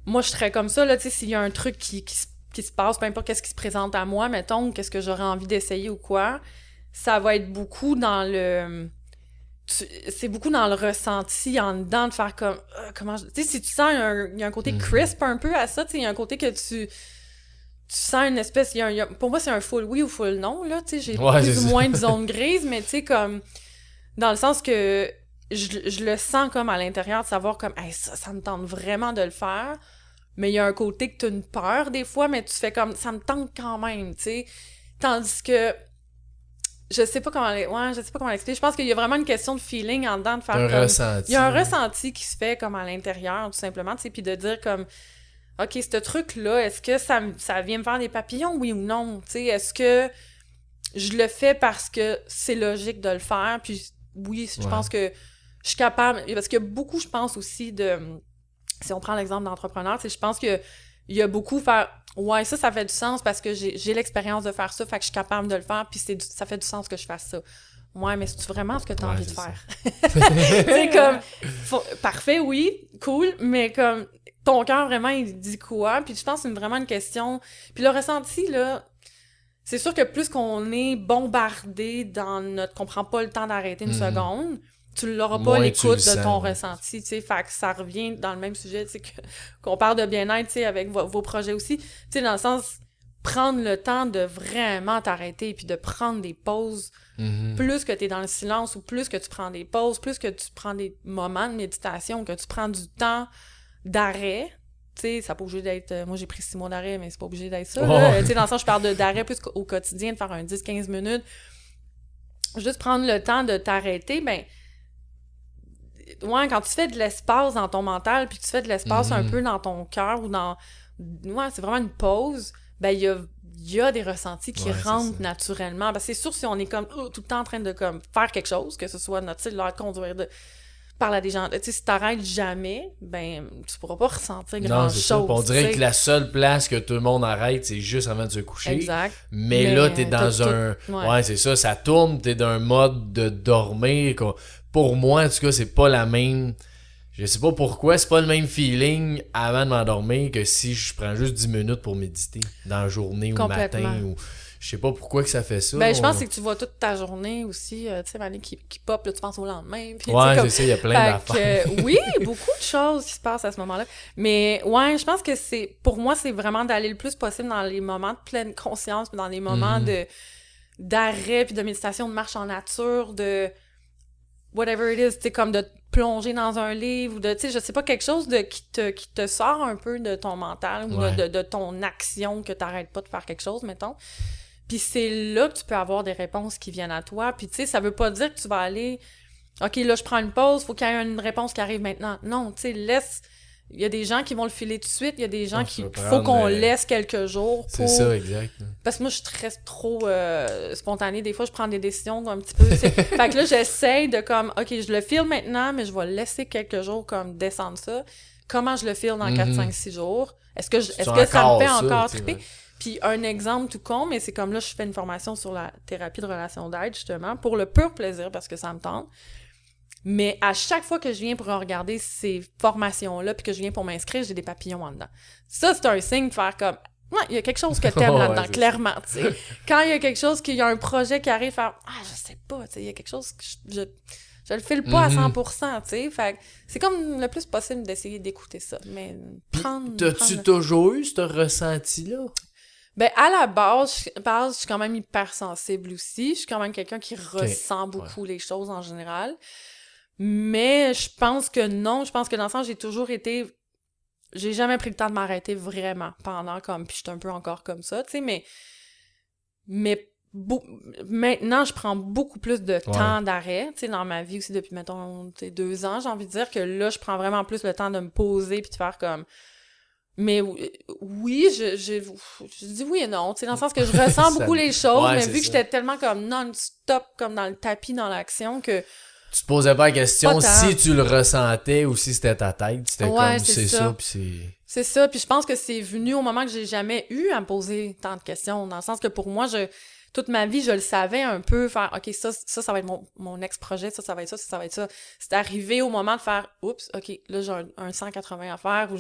Speaker 2: Moi, je serais comme ça, là, tu sais, s'il y a un truc qui se passe, peu importe qu'est-ce qui se présente à moi, mettons, qu'est-ce que j'aurais envie d'essayer ou quoi, ça va être beaucoup dans le... C'est beaucoup dans le ressenti en dedans de faire comme comment tu sais, si tu sens il y a un côté crisp un peu à ça, tu sais, il y a un côté que tu sens une espèce pour moi c'est un full oui ou full non là, tu sais, j'ai plus ou moins de zone grise, mais tu sais, comme dans le sens que je le sens comme à l'intérieur de savoir comme hey, ça me tente vraiment de le faire, mais il y a un côté que tu as une peur des fois, mais tu fais comme ça me tente quand même, tu sais, tandis que je sais pas comment l'expliquer. Je pense qu'il y a vraiment une question de feeling en dedans, de faire comme...
Speaker 1: ressenti.
Speaker 2: Il y a un ressenti qui se fait comme à l'intérieur, tout simplement, tu sais, puis de dire comme, OK, ce truc-là, est-ce que ça vient me faire des papillons, oui ou non? Tu sais, est-ce que je le fais parce que c'est logique de le faire? Puis oui, je pense que je suis capable... Parce qu'il y a beaucoup, je pense, aussi de... Si on prend l'exemple d'entrepreneur, tu sais, je pense que il y a beaucoup faire ouais, ça fait du sens parce que j'ai l'expérience de faire ça, fait que je suis capable de le faire, puis ça fait du sens que je fasse ça. Ouais, mais c'est vraiment ce que tu as envie de faire. C'est comme parfait, oui, cool, mais comme ton cœur vraiment il dit quoi? Puis je pense que c'est vraiment une question. Puis le ressenti là, c'est sûr que plus qu'on est bombardé qu'on prend pas le temps d'arrêter une seconde, tu l'auras pas l'écoute de ton ressenti, tu sais, fait que ça revient dans le même sujet, tu sais, qu'on parle de bien-être, tu sais, avec vos projets aussi, tu sais, dans le sens, prendre le temps de vraiment t'arrêter, puis de prendre des pauses, plus que t'es dans le silence, ou plus que tu prends des pauses, plus que tu prends des moments de méditation, que tu prends du temps d'arrêt, tu sais, ça n'a pas obligé d'être... moi, j'ai pris 6 mois d'arrêt, mais c'est pas obligé d'être ça, tu sais, dans le sens, je parle d'arrêt plus qu'au quotidien, de faire un 10-15 minutes, juste prendre le temps de t'arrêter, ben ouais, quand tu fais de l'espace dans ton mental, puis que tu fais de l'espace un peu dans ton cœur ou dans... Ouais, c'est vraiment une pause. Ben, il y a des ressentis qui rentrent naturellement. Ben, c'est sûr, si on est comme tout le temps en train de comme faire quelque chose, que ce soit notre style de conduire, de parler à des gens, tu sais, si t'arrêtes jamais, ben, tu pourras pas ressentir grand-chose.
Speaker 1: On dirait que la seule place que tout le monde arrête, c'est juste avant de se coucher.
Speaker 2: Exact.
Speaker 1: Mais là, t'es dans un... Ouais, c'est ça, ça tourne, t'es dans un mode de dormir. Pour moi, en tout cas, c'est pas la même... Je sais pas pourquoi, c'est pas le même feeling avant de m'endormir que si je prends juste 10 minutes pour méditer dans la journée ou le matin. Ou... Je sais pas pourquoi que ça fait ça.
Speaker 2: Ben, je pense que tu vois toute ta journée aussi, tu sais, Mané, qui pop, là, tu penses au lendemain. Puis,
Speaker 1: c'est ça, il y a plein d'affaires.
Speaker 2: Oui, beaucoup de choses qui se passent à ce moment-là. Mais ouais, je pense que pour moi, c'est vraiment d'aller le plus possible dans les moments de pleine conscience, puis dans les moments d'arrêt, puis de méditation, de marche en nature, de whatever it is, tu sais, comme de plonger dans un livre, ou de, tu sais, je sais pas, quelque chose qui te sort un peu de ton mental, ou de ton action, que t'arrêtes pas de faire quelque chose, mettons. Puis c'est là que tu peux avoir des réponses qui viennent à toi. Puis tu sais, ça veut pas dire que tu vas aller... OK, là, je prends une pause, faut qu'il y ait une réponse qui arrive maintenant. Non, tu sais, laisse... Il y a des gens qui vont le filer tout de suite, il y a des gens faut qu'on laisse quelques jours pour...
Speaker 1: C'est ça, exact.
Speaker 2: Parce que moi, je suis très trop spontanée. Des fois, je prends des décisions un petit peu... Fait que là, j'essaye de comme... OK, je le file maintenant, mais je vais laisser quelques jours comme descendre ça. Comment je le file dans 4, 5, 6 jours? Est-ce que ça me fait encore triper? Ouais. Puis un exemple tout con, mais c'est comme là, je fais une formation sur la thérapie de relation d'aide, justement, pour le pur plaisir, parce que ça me tente. Mais à chaque fois que je viens pour regarder ces formations-là, puis que je viens pour m'inscrire, j'ai des papillons en dedans. Ça, c'est un signe de faire comme... Ouais, il y a quelque chose que t'aimes là-dedans, clairement, tu sais. Quand il y a quelque chose, qu'il y a un projet qui arrive, faire « Ah, je sais pas, tu sais, il y a quelque chose que je le file pas à 100%, tu sais. » Fait que c'est comme le plus possible d'essayer d'écouter ça. Mais
Speaker 1: T'as-tu toujours eu ce ressenti-là?
Speaker 2: Ben, à la base, je suis quand même hypersensible aussi. Je suis quand même quelqu'un qui ressent beaucoup les choses en général. Mais je pense que non. Je pense que dans le sens, j'ai toujours été... J'ai jamais pris le temps de m'arrêter vraiment pendant comme... Puis je suis un peu encore comme ça, tu sais, mais maintenant, je prends beaucoup plus de temps d'arrêt, tu sais, dans ma vie aussi depuis, mettons, 2 ans, j'ai envie de dire que là, je prends vraiment plus le temps de me poser puis de faire comme... Mais oui, je dis oui et non, tu sais, dans le sens que je ressens beaucoup les choses, mais vu que j'étais tellement comme non-stop, comme dans le tapis, dans l'action, que...
Speaker 1: Tu te posais pas la question si tu le ressentais ou si c'était ta tête, c'était comme c'est ça, puis c'est...
Speaker 2: C'est ça, puis je pense que c'est venu au moment que j'ai jamais eu à me poser tant de questions, dans le sens que pour moi, toute ma vie, je le savais un peu, faire « OK, ça va être mon ex-projet, ça va être ça, ça va être ça. » C'est arrivé au moment de faire « Oups, OK, là, j'ai un 180 à faire, ou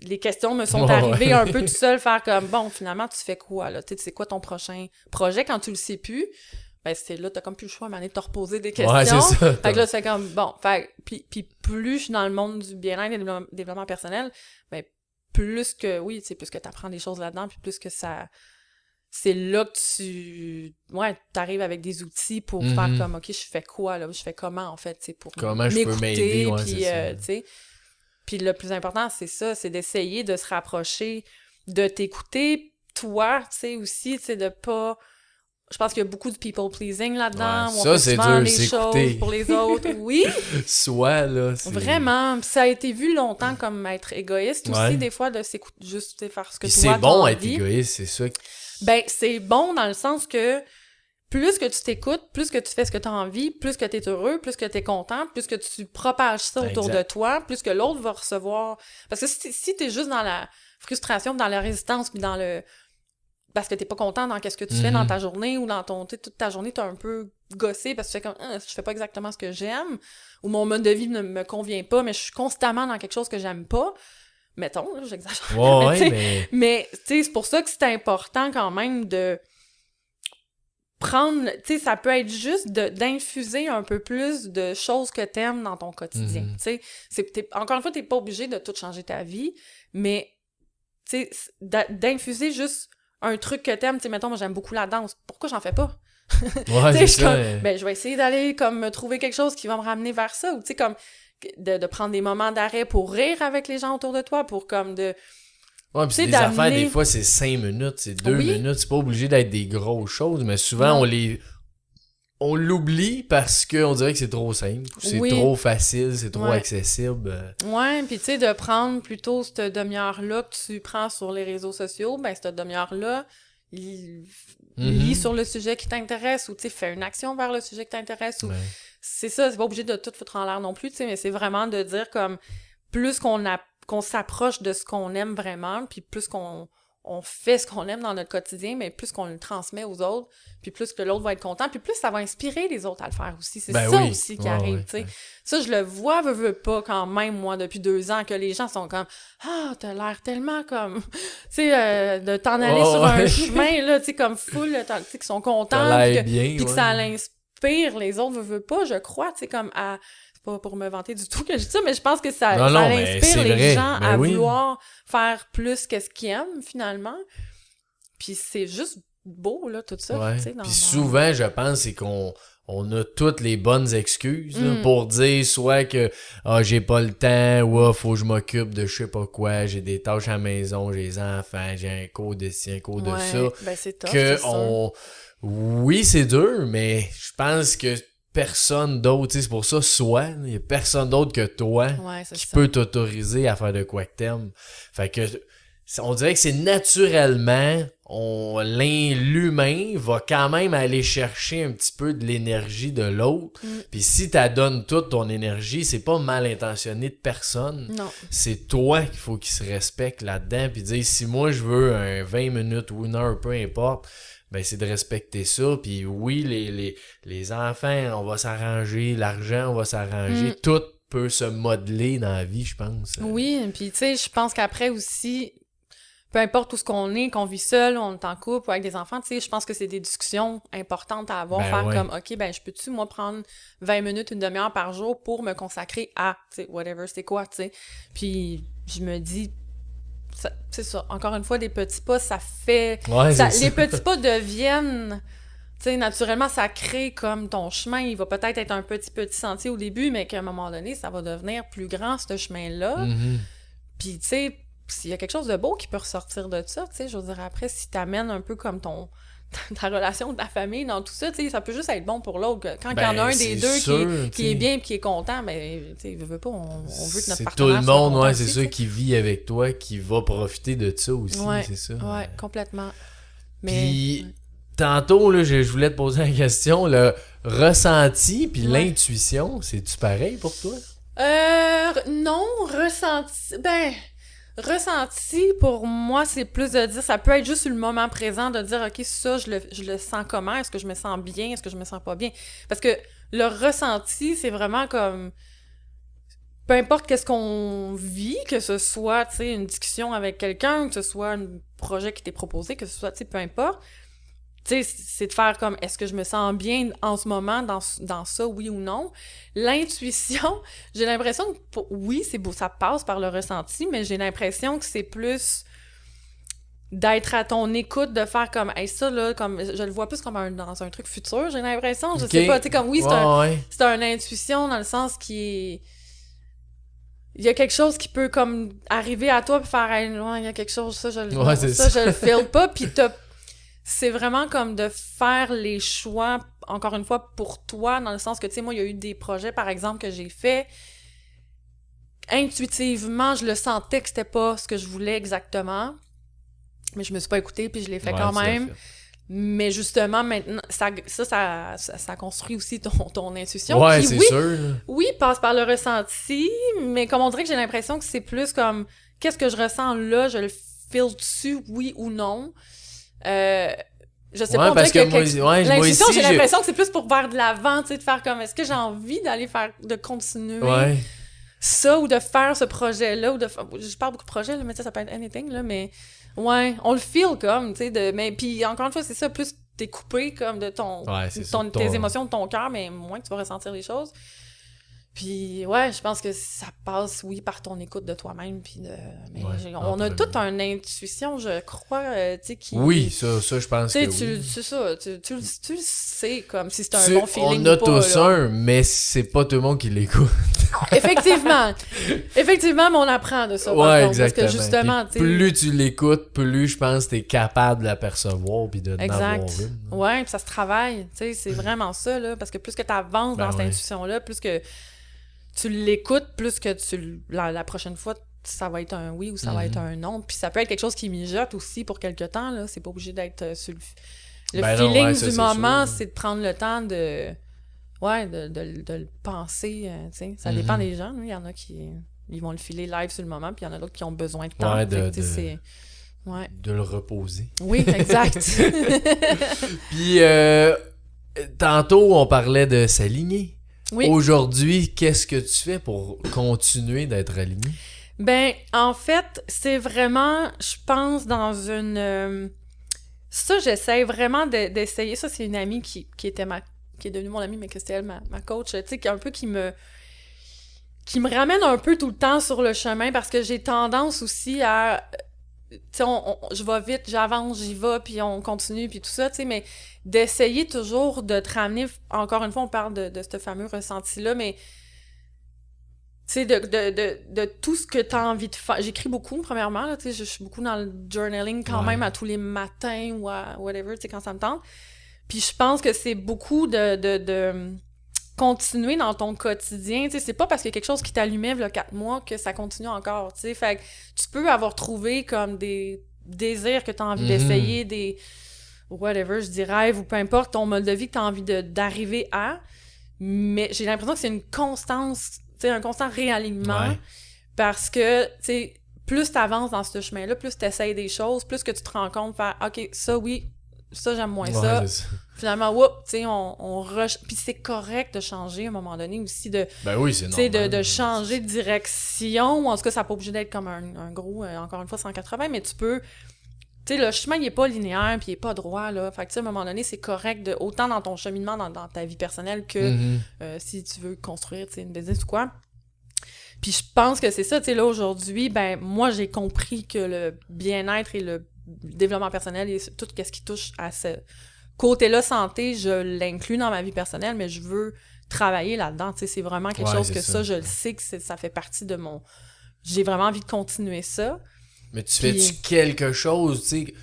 Speaker 2: les questions me sont arrivées un peu tout seul, faire comme « Bon, finalement, tu fais quoi, là? Tu sais quoi ton prochain projet quand tu le sais plus? » Ben, c'est là, t'as comme plus le choix à un moment donné de te reposer des questions.
Speaker 1: Ouais, c'est ça.
Speaker 2: Fait que là, c'est comme, bon, puis plus je suis dans le monde du bien-être et du développement personnel, ben, plus que t'apprends des choses là-dedans, puis plus que ça... C'est là que t'arrives avec des outils pour faire comme, OK, je fais quoi, là? Je fais comment, en fait, tu sais, pour
Speaker 1: comment je peux m'aider,
Speaker 2: puis, tu sais. Puis le plus important, c'est ça, c'est d'essayer de se rapprocher, de t'écouter, toi, tu sais, aussi, tu sais, de pas... Je pense qu'il y a beaucoup de people-pleasing là-dedans.
Speaker 1: Ouais, ça, c'est dur, c'est
Speaker 2: choses pour les autres. Oui.
Speaker 1: Soit, là.
Speaker 2: Vraiment. Ça a été vu longtemps comme être égoïste aussi, des fois, de s'écouter, juste faire ce que
Speaker 1: puis
Speaker 2: toi,
Speaker 1: c'est bon
Speaker 2: à
Speaker 1: être égoïste, c'est ça.
Speaker 2: Ben, c'est bon dans le sens que plus que tu t'écoutes, plus que tu fais ce que tu as envie, plus que tu es heureux, plus que tu es content, plus que tu propages ça autour de toi, plus que l'autre va recevoir... Parce que si tu es juste dans la frustration, dans la résistance, puis dans le... Parce que t'es pas content dans qu'est-ce que tu fais dans ta journée ou dans ton... toute ta journée, t'es un peu gossé parce que tu fais comme je fais pas exactement ce que j'aime ou mon mode de vie ne me convient pas, mais je suis constamment dans quelque chose que j'aime pas. Mettons, là, j'exagère. Mais tu sais, c'est pour ça que c'est important quand même de prendre... Tu sais, ça peut être juste d'infuser un peu plus de choses que t'aimes dans ton quotidien. Tu sais, encore une fois, t'es pas obligé de tout changer ta vie, mais tu sais, d'infuser juste un truc que t'aimes, tu sais, mettons, moi, j'aime beaucoup la danse. Pourquoi j'en fais pas?
Speaker 1: Ouais, c'est ça.
Speaker 2: Ben, je vais essayer d'aller, comme, trouver quelque chose qui va me ramener vers ça, ou, tu sais, comme, de prendre des moments d'arrêt pour rire avec les gens autour de toi, pour, comme, de...
Speaker 1: Ouais, pis des affaires, des fois, c'est 5 minutes, c'est 2 minutes, c'est pas obligé d'être des grosses choses, mais souvent, on l'oublie parce qu'on dirait que c'est trop simple, c'est trop facile, c'est trop accessible.
Speaker 2: Ouais, puis tu sais, de prendre plutôt cette demi-heure-là que tu prends sur les réseaux sociaux, ben cette demi-heure-là, lis sur le sujet qui t'intéresse ou tu sais, fais une action vers le sujet qui t'intéresse. Ou... C'est ça, c'est pas obligé de tout foutre en l'air non plus, tu sais, mais c'est vraiment de dire comme plus qu'on s'approche de ce qu'on aime vraiment, puis plus qu'on fait ce qu'on aime dans notre quotidien, mais plus qu'on le transmet aux autres, puis plus que l'autre va être content, puis plus ça va inspirer les autres à le faire aussi. C'est aussi qui arrive, tu sais. Ça, je le vois, veux pas quand même, moi, depuis 2 ans, que les gens sont comme « Ah, t'as l'air tellement comme... » Tu sais, de t'en aller sur un chemin, là, tu sais, comme full, tu sais, qu'ils sont contents, puis que ça l'inspire les autres, veux pas, je crois, tu sais, comme à... Pas pour me vanter du tout que je dis ça, mais je pense que ça inspire les gens à vouloir faire plus que ce qu'ils aiment, finalement. Puis c'est juste beau, là, tout ça.
Speaker 1: Ouais. Puis souvent, je pense, c'est qu'on a toutes les bonnes excuses là, pour dire soit que j'ai pas le temps, ou faut que je m'occupe de je sais pas quoi, j'ai des tâches à la maison, j'ai des enfants, j'ai un cours de ci, un cours de ça.
Speaker 2: Ben c'est tough,
Speaker 1: Oui, c'est dur, mais je pense que personne d'autre, c'est pour ça, il y a personne d'autre que toi qui peut t'autoriser à faire de quoi que t'aimes. Fait que, on dirait que c'est naturellement, l'humain va quand même aller chercher un petit peu de l'énergie de l'autre. Puis si t'adonnes toute ton énergie, c'est pas mal intentionné de personne.
Speaker 2: Non.
Speaker 1: C'est toi qu'il faut qu'il se respecte là-dedans. Puis dire, si moi je veux un 20 minutes ou 1 heure, peu importe, ben c'est de respecter ça. Puis oui, les enfants, on va s'arranger, l'argent, on va s'arranger, tout peut se modeler dans la vie, je pense.
Speaker 2: Oui, puis tu sais, je pense qu'après aussi, peu importe où ce qu'on vit seul, on est en couple ou avec des enfants, tu sais, je pense que c'est des discussions importantes à avoir, comme, OK, ben je peux-tu, moi, prendre 20 minutes, une demi-heure par jour pour me consacrer à, tu sais, whatever, c'est quoi, tu sais. Puis je me dis, c'est ça, encore une fois, des petits pas, ça fait... les petits pas deviennent... Tu sais, naturellement, ça crée comme ton chemin. Il va peut-être être un petit sentier au début, mais qu'à un moment donné, ça va devenir plus grand, ce chemin-là. Puis, tu sais, s'il y a quelque chose de beau qui peut ressortir de ça, tu sais, je veux dire, après, si t'amènes un peu comme ta relation, ta famille, dans tout ça, tu sais, ça peut juste être bon pour l'autre. Quand il y en a un des deux qui est bien et qui est content, ben, tu sais, veut pas, on veut que notre partenaire
Speaker 1: c'est tout le monde,
Speaker 2: soit
Speaker 1: c'est
Speaker 2: aussi,
Speaker 1: ça qui vit avec toi, qui va profiter de ça aussi, c'est ça.
Speaker 2: Ouais, complètement.
Speaker 1: Puis, tantôt, là, je voulais te poser la question, le ressenti puis l'intuition, c'est-tu pareil pour toi?
Speaker 2: Non, ressenti, pour moi, c'est plus de dire, ça peut être juste sur le moment présent, de dire, OK, ça, je le sens comment? Est-ce que je me sens bien? Est-ce que je me sens pas bien? Parce que le ressenti, c'est vraiment comme, peu importe qu'est-ce qu'on vit, que ce soit, tu sais, une discussion avec quelqu'un, que ce soit un projet qui t'est proposé, que ce soit, tu sais, peu importe, tu sais, c'est de faire comme, est-ce que je me sens bien en ce moment dans ça, oui ou non? L'intuition, j'ai l'impression que, oui, c'est beau, ça passe par le ressenti, mais j'ai l'impression que c'est plus d'être à ton écoute, de faire comme, hey, ça, là, comme, je le vois plus comme dans un truc futur, j'ai l'impression, je sais pas, tu sais, comme, oui, c'est une intuition dans le sens qui est... Il y a quelque chose qui peut, comme, arriver à toi puis faire, hey, il y a quelque chose, ça, je le feel pas, puis c'est vraiment comme de faire les choix, encore une fois, pour toi, dans le sens que, tu sais, moi, il y a eu des projets, par exemple, que j'ai fait. Intuitivement, je le sentais que c'était pas ce que je voulais exactement, mais je me suis pas écoutée, puis je l'ai fait quand même. Mais justement, maintenant, ça construit aussi ton intuition.
Speaker 1: Ouais,
Speaker 2: puis
Speaker 1: c'est sûr.
Speaker 2: Oui, passe par le ressenti, mais comme on dirait que j'ai l'impression que c'est plus comme, qu'est-ce que je ressens là, je le feel dessus, oui ou non. Je sais pas, on dirait que l'intuition, j'ai l'impression que c'est plus pour vers de l'avant, tu sais, de faire comme, est-ce que j'ai envie de continuer ça, ou de faire ce projet-là, ou je parle beaucoup de projets, là, mais ça peut être anything, là, mais on le feel comme, tu sais, mais puis encore une fois, c'est ça, plus t'es coupé comme de tes émotions, de ton cœur, mais moins que tu vas ressentir les choses. Puis, je pense que ça passe, oui, par ton écoute de toi-même. Puis on a toute une intuition, je crois, tu sais, qui...
Speaker 1: Oui, ça, je pense que oui.
Speaker 2: C'est ça, tu le sais, comme si c'est un bon feeling.
Speaker 1: On a tous un, mais c'est pas tout le monde qui l'écoute.
Speaker 2: Effectivement, mais on apprend de ça.
Speaker 1: Ouais,
Speaker 2: contre,
Speaker 1: exactement.
Speaker 2: Parce que justement,
Speaker 1: plus tu l'écoutes, plus je pense que t'es capable de l'apercevoir puis de n'avoir une.
Speaker 2: Ouais, puis ça se travaille, tu sais, c'est vraiment ça, là, parce que plus que t'avances dans cette intuition-là, plus que tu l'écoutes, plus que la prochaine fois, ça va être un oui ou ça va être un non. Puis ça peut être quelque chose qui mijote aussi pour quelque temps, là. C'est pas obligé d'être sur le feeling du moment, c'est de prendre le temps de le penser, tu sais. Ça dépend des gens, il y en a qui ils vont le filer live sur le moment, puis il y en a d'autres qui ont besoin de temps.
Speaker 1: De le reposer.
Speaker 2: Oui, exact.
Speaker 1: Puis tantôt, on parlait de s'aligner. Oui. Aujourd'hui, qu'est-ce que tu fais pour continuer d'être aligné?
Speaker 2: Ben, en fait, c'est vraiment, je pense, dans une... ça, j'essaie vraiment d'essayer. Ça, c'est une amie qui est devenue mon amie, mais que c'était elle, ma coach, tu sais, qui me ramène un peu tout le temps sur le chemin, parce que j'ai tendance aussi à... Tu sais, je vais vite, j'avance, j'y vais, puis on continue, puis tout ça, tu sais, mais d'essayer toujours de te ramener, encore une fois, on parle de ce fameux ressenti-là, mais tu sais, de tout ce que tu as envie de faire. J'écris beaucoup, premièrement, là, tu sais, je suis beaucoup dans le journaling quand même, à tous les matins, ou à whatever, tu sais, quand ça me tente. Puis je pense que c'est beaucoup de continuer dans ton quotidien, tu sais, c'est pas parce qu'il y a quelque chose qui t'allumait il y a 4 mois que ça continue encore, tu sais, fait que tu peux avoir trouvé comme des désirs que t'as envie d'essayer, des whatever, je dis rêve, ou peu importe, ton mode de vie que t'as envie d'arriver à, mais j'ai l'impression que c'est une constance, tu sais, un constant réalignement, parce que, tu sais, plus t'avances dans ce chemin-là, plus t'essayes des choses, plus que tu te rends compte, faire, OK, ça, oui, ça, j'aime moins ça. Finalement, tu sais, on rush. Puis c'est correct de changer à un moment donné aussi,
Speaker 1: ben oui, c'est normal.
Speaker 2: De changer de direction, ou en tout cas, ça n'a pas obligé d'être comme un gros, encore une fois, 180, mais tu peux... Tu sais, le chemin, il n'est pas linéaire, puis il n'est pas droit, là. Fait que, tu sais, à un moment donné, c'est correct, autant dans ton cheminement, dans ta vie personnelle, que si tu veux construire, tu sais, une business ou quoi. Puis je pense que c'est ça, tu sais, là, aujourd'hui, ben, moi, j'ai compris que le bien-être et le développement personnel et tout ce qui touche à ce côté-là santé, je l'inclus dans ma vie personnelle, mais je veux travailler là-dedans, tu sais, c'est vraiment quelque chose que ça, je le sais que ça fait partie de mon... J'ai vraiment envie de continuer ça.
Speaker 1: Mais tu fais-tu quelque chose, tu sais,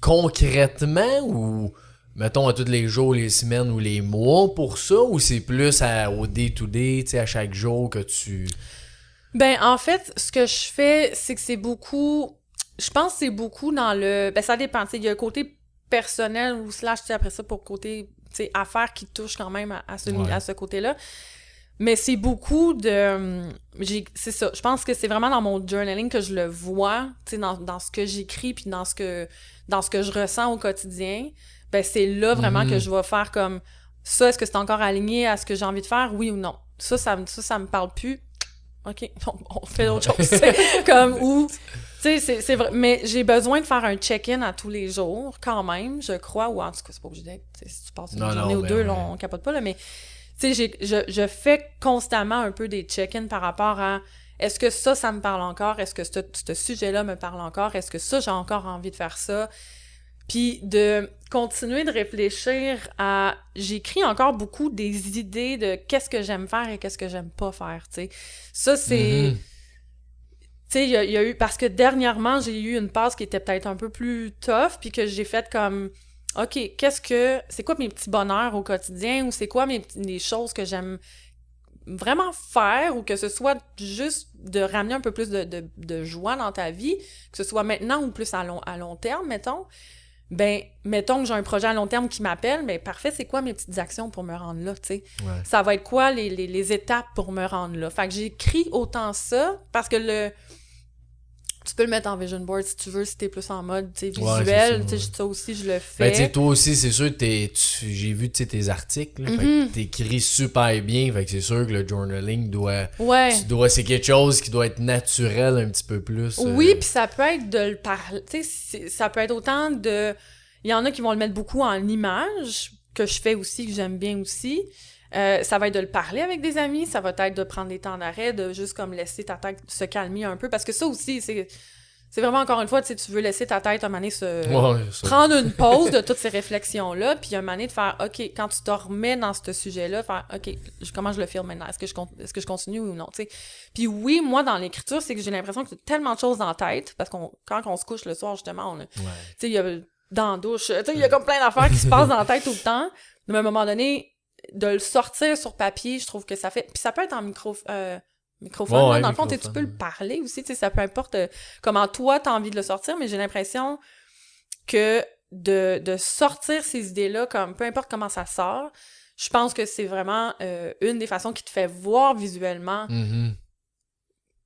Speaker 1: concrètement ou mettons à tous les jours, les semaines ou les mois pour ça ou c'est plus au day-to-day, tu sais, à chaque jour que tu...
Speaker 2: Ben, en fait, ce que je fais, c'est que c'est beaucoup... Je pense que c'est beaucoup dans le... Ben, ça dépend, tu sais, il y a un côté personnel ou slash, tu sais, après ça, pour côté, tu sais, affaires qui touchent quand même à ce côté-là. Mais c'est beaucoup de... c'est ça, je pense que c'est vraiment dans mon journaling que je le vois, tu sais, dans ce que j'écris puis dans ce que je ressens au quotidien. Ben, c'est là vraiment que je vais faire comme... Ça, est-ce que c'est encore aligné à ce que j'ai envie de faire, oui ou non? Ça me parle plus. OK, on fait d'autres choses. Comme où, tu sais, c'est vrai. Mais j'ai besoin de faire un check-in à tous les jours, quand même, je crois. Ou en tout cas, c'est pas obligé d'être. Si tu passes une journée ou deux, là, on capote pas, là. Mais, tu sais, je fais constamment un peu des check-in par rapport à est-ce que ça me parle encore? Est-ce que ce sujet-là me parle encore? Est-ce que ça, j'ai encore envie de faire ça? Puis de continuer de réfléchir à... J'écris encore beaucoup des idées de qu'est-ce que j'aime faire et qu'est-ce que j'aime pas faire, tu sais. Ça, c'est... Tu sais, il y a eu... Parce que dernièrement, j'ai eu une passe qui était peut-être un peu plus tough, puis que j'ai fait comme... OK, c'est quoi mes petits bonheurs au quotidien, ou c'est quoi les choses que j'aime vraiment faire, ou que ce soit juste de ramener un peu plus de joie dans ta vie, que ce soit maintenant ou plus à long terme, mettons. Ben, mettons que j'ai un projet à long terme qui m'appelle, ben parfait, c'est quoi mes petites actions pour me rendre là, tu sais?
Speaker 1: Ouais.
Speaker 2: Ça va être quoi les étapes pour me rendre là? Fait que j'écris autant ça, parce que tu peux le mettre en vision board si tu veux, si t'es plus en mode, tu sais, visuel, tu sais, ça aussi, je le fais.
Speaker 1: Ben, tu sais, toi aussi, c'est sûr que j'ai vu, tu sais, tes articles, là, fait que t'écris super bien, fait que c'est sûr que le journaling c'est quelque chose qui doit être naturel un petit peu plus.
Speaker 2: Oui, puis ça peut être de le parler, tu sais, ça peut être autant de... Il y en a qui vont le mettre beaucoup en image, que je fais aussi, que j'aime bien aussi. Ça va être de le parler avec des amis, ça va être de prendre des temps d'arrêt, de juste comme laisser ta tête se calmer un peu, parce que ça aussi, c'est vraiment, encore une fois, tu sais, tu veux laisser ta tête un moment donné prendre une pause de toutes ces réflexions-là, puis un moment donné de faire, OK, quand tu te remets dans ce sujet-là, faire, OK, comment je le file maintenant? Est-ce que je continue ou non, tu sais? Puis oui, moi, dans l'écriture, c'est que j'ai l'impression que j'ai tellement de choses dans la tête, parce quand on se couche le soir, justement, tu sais, il y a dans la douche, tu sais, il y a comme plein d'affaires qui se passent dans la tête tout le temps, mais à un moment donné, de le sortir sur papier, je trouve que ça fait... Puis ça peut être en microphone, dans le fond, tu peux le parler aussi, tu sais, ça peu importe comment toi, t'as envie de le sortir, mais j'ai l'impression que de sortir ces idées-là, comme peu importe comment ça sort, je pense que c'est vraiment une des façons qui te fait voir visuellement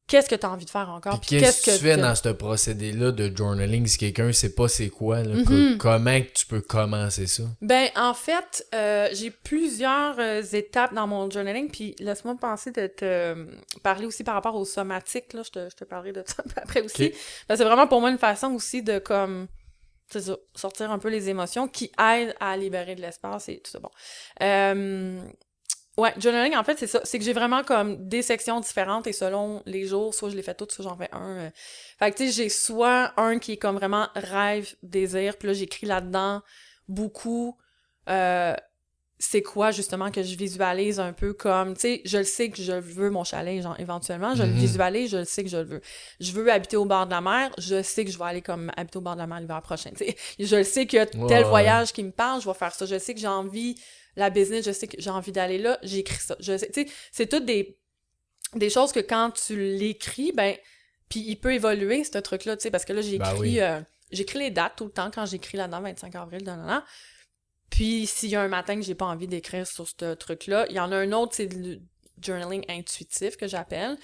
Speaker 2: qu'est-ce que tu as envie de faire encore.
Speaker 1: Puis qu'est-ce que tu fais dans ce procédé-là de journaling si quelqu'un sait pas c'est quoi, là, comment que tu peux commencer ça?
Speaker 2: Ben, en fait, j'ai plusieurs étapes dans mon journaling, puis laisse-moi penser de te parler aussi par rapport aux somatiques, là, je te parlerai de ça après aussi. Okay. Ben, c'est vraiment pour moi une façon aussi de, comme, c'est ça, sortir un peu les émotions qui aident à libérer de l'espace et tout ça, bon. Ouais, journaling, en fait, c'est ça. C'est que j'ai vraiment comme des sections différentes et selon les jours, soit je les fais toutes, soit j'en fais un. Fait que, tu sais, j'ai soit un qui est comme vraiment rêve, désir, puis là, j'écris là-dedans beaucoup c'est quoi, justement, que je visualise un peu comme, tu sais, je le sais que je veux mon chalet, genre, éventuellement, je le visualise, je le sais que je le veux. Je veux habiter au bord de la mer, je sais que je vais aller comme habiter au bord de la mer l'hiver prochain, tu sais. Je le sais qu'il y a tel voyage qui me parle, je vais faire ça. Je sais que j'ai envie... La business, je sais que j'ai envie d'aller là, j'écris ça. Je sais, tu sais, c'est toutes des choses que quand tu l'écris, ben, puis il peut évoluer, ce truc-là, tu sais, parce que là, j'écris les dates tout le temps quand j'écris là-dedans, 25 avril, Puis s'il y a un matin que j'ai pas envie d'écrire sur ce truc-là, il y en a un autre, c'est le journaling intuitif que j'appelle.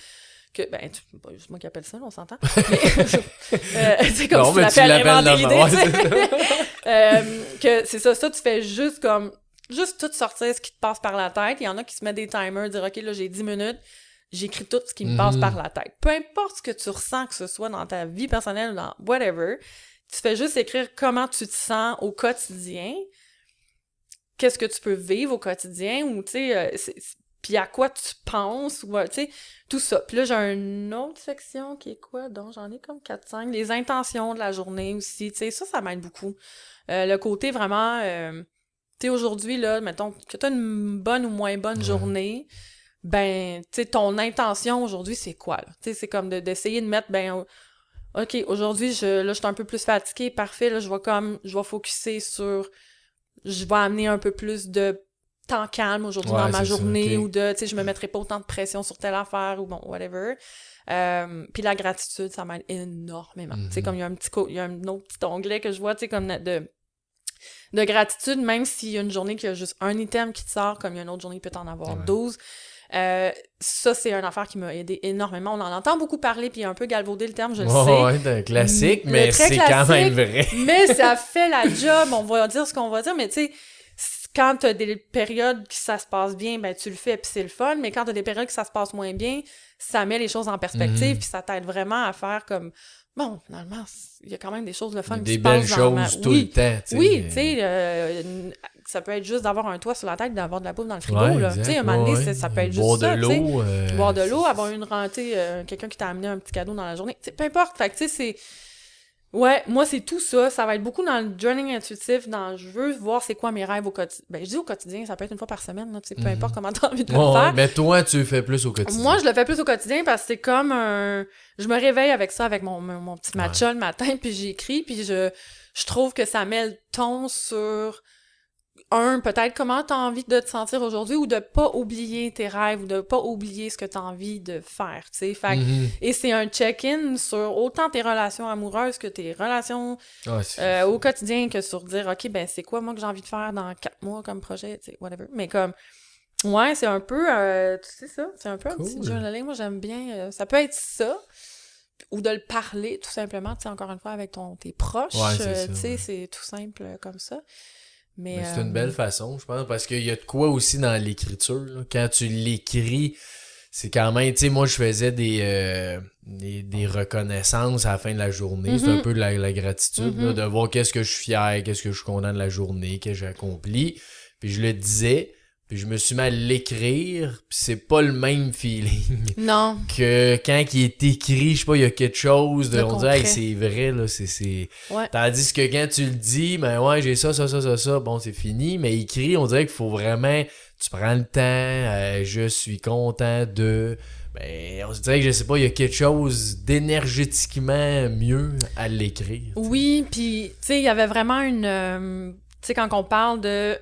Speaker 2: Que, ben, c'est pas juste moi qui appelle ça, on s'entend. C'est comme si tu l'appelles inventer l'idée, que c'est ça, tu fais juste comme... Juste tout sortir ce qui te passe par la tête. Il y en a qui se mettent des timers, dire « OK, là, j'ai 10 minutes, j'écris tout ce qui me passe par la tête. » Peu importe ce que tu ressens, que ce soit dans ta vie personnelle ou dans whatever, tu fais juste écrire comment tu te sens au quotidien, qu'est-ce que tu peux vivre au quotidien, ou, tu sais, puis à quoi tu penses, ou, tu sais, tout ça. Puis là, j'ai une autre section qui est quoi? Donc, j'en ai comme 4-5. Les intentions de la journée aussi, tu sais, ça m'aide beaucoup. Le côté vraiment... tu sais, aujourd'hui, là, mettons, que t'as une bonne ou moins bonne journée, ben, tu sais, ton intention aujourd'hui, c'est quoi, là? Tu sais, c'est comme d'essayer de mettre, ben, OK, aujourd'hui, je suis un peu plus fatiguée, parfait, là, je vais focusser sur, je vais amener un peu plus de temps calme aujourd'hui dans ma journée, ou de, tu sais, je me mettrai pas autant de pression sur telle affaire, ou bon, whatever. Puis la gratitude, ça m'aide énormément. Tu sais, comme il y a un autre petit onglet que je vois, tu sais, comme de gratitude, même s'il y a une journée qu'il y a juste un item qui te sort, comme il y a une autre journée, il peut en avoir 12. Ça, c'est une affaire qui m'a aidé énormément. On en entend beaucoup parler, puis un peu galvaudé le terme, je le sais.
Speaker 1: Ouais, c'est un classique, mais c'est quand même vrai.
Speaker 2: Mais ça fait la job, on va dire ce qu'on va dire, mais tu sais, quand t'as des périodes que ça se passe bien, ben tu le fais, puis c'est le fun, mais quand t'as des périodes que ça se passe moins bien, ça met les choses en perspective, puis ça t'aide vraiment à faire comme... Bon, finalement, il y a quand même des choses le fun qui se passent dans ma...
Speaker 1: Des belles choses tout le temps, tu sais.
Speaker 2: Oui, tu sais, ça peut être juste d'avoir un toit sur la tête, d'avoir de la bouffe dans le frigo, là. Tu sais, un moment donné, ça peut être juste ça, tu sais. Boire de l'eau, avoir une rentée, quelqu'un qui t'a amené un petit cadeau dans la journée. Tu sais, peu importe. Fait que, tu sais, c'est... Ouais, moi, c'est tout ça. Ça va être beaucoup dans le journaling intuitif, je veux voir c'est quoi mes rêves au quotidien. Ben, je dis au quotidien, ça peut être une fois par semaine, là, tu sais, peu importe comment t'as envie de le faire.
Speaker 1: Mais toi, tu le fais plus au quotidien.
Speaker 2: Moi, je le fais plus au quotidien parce que c'est comme je me réveille avec ça, avec mon petit matcha le matin, puis j'écris, puis je trouve que ça met le ton sur... peut-être comment t'as envie de te sentir aujourd'hui, ou de pas oublier tes rêves, ou de pas oublier ce que t'as envie de faire, tu sais. Fait et c'est un check-in sur autant tes relations amoureuses que tes relations au quotidien, que sur dire, OK, ben c'est quoi moi que j'ai envie de faire dans 4 mois comme projet, tu sais, whatever. Mais comme, ouais, c'est un peu, tu sais ça, c'est un peu un petit journaling. Moi, j'aime bien, ça peut être ça, ou de le parler, tout simplement, tu sais, encore une fois, avec tes proches, tu sais, c'est tout simple comme ça. Mais
Speaker 1: c'est une belle façon, je pense, parce qu'il y a de quoi aussi dans l'écriture, là. Quand tu l'écris, c'est quand même, tu sais, moi je faisais des reconnaissances à la fin de la journée, c'est un peu de la gratitude, là, de voir qu'est-ce que je suis fier, qu'est-ce que je suis content de la journée, qu'est-ce que j'ai accompli, puis je le disais, puis je me suis mis à l'écrire, puis c'est pas le même feeling.
Speaker 2: Non.
Speaker 1: Que quand il est écrit, je sais pas, il y a quelque chose de... On dirait, hey, c'est vrai, là, c'est...
Speaker 2: Ouais.
Speaker 1: Tandis que quand tu le dis, ben ouais, j'ai ça, bon, c'est fini, mais écrit, on dirait qu'il faut vraiment... Tu prends le temps, je suis content de... Ben, on se dirait que, je sais pas, il y a quelque chose d'énergétiquement mieux à l'écrire.
Speaker 2: Oui, puis, tu sais, il y avait vraiment une... tu sais, quand on parle de...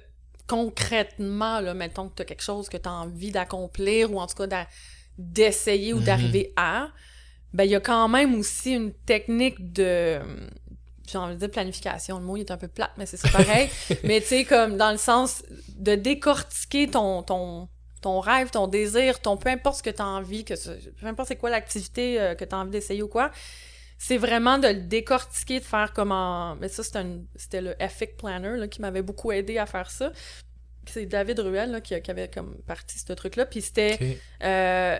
Speaker 2: concrètement, là, mettons que tu as quelque chose que tu as envie d'accomplir, ou en tout cas d'essayer ou d'arriver à, ben il y a quand même aussi une technique de... j'ai envie de dire planification, le mot il est un peu plate, mais c'est ça pareil. Mais tu sais, comme dans le sens de décortiquer ton rêve, ton désir, peu importe ce que tu as envie, peu importe c'est quoi l'activité que tu as envie d'essayer ou quoi, c'est vraiment de le décortiquer, de faire comment... Mais ça, c'était le Epic Planner là, qui m'avait beaucoup aidé à faire ça. C'est David Ruel là, qui avait comme parti ce truc-là. Puis c'était...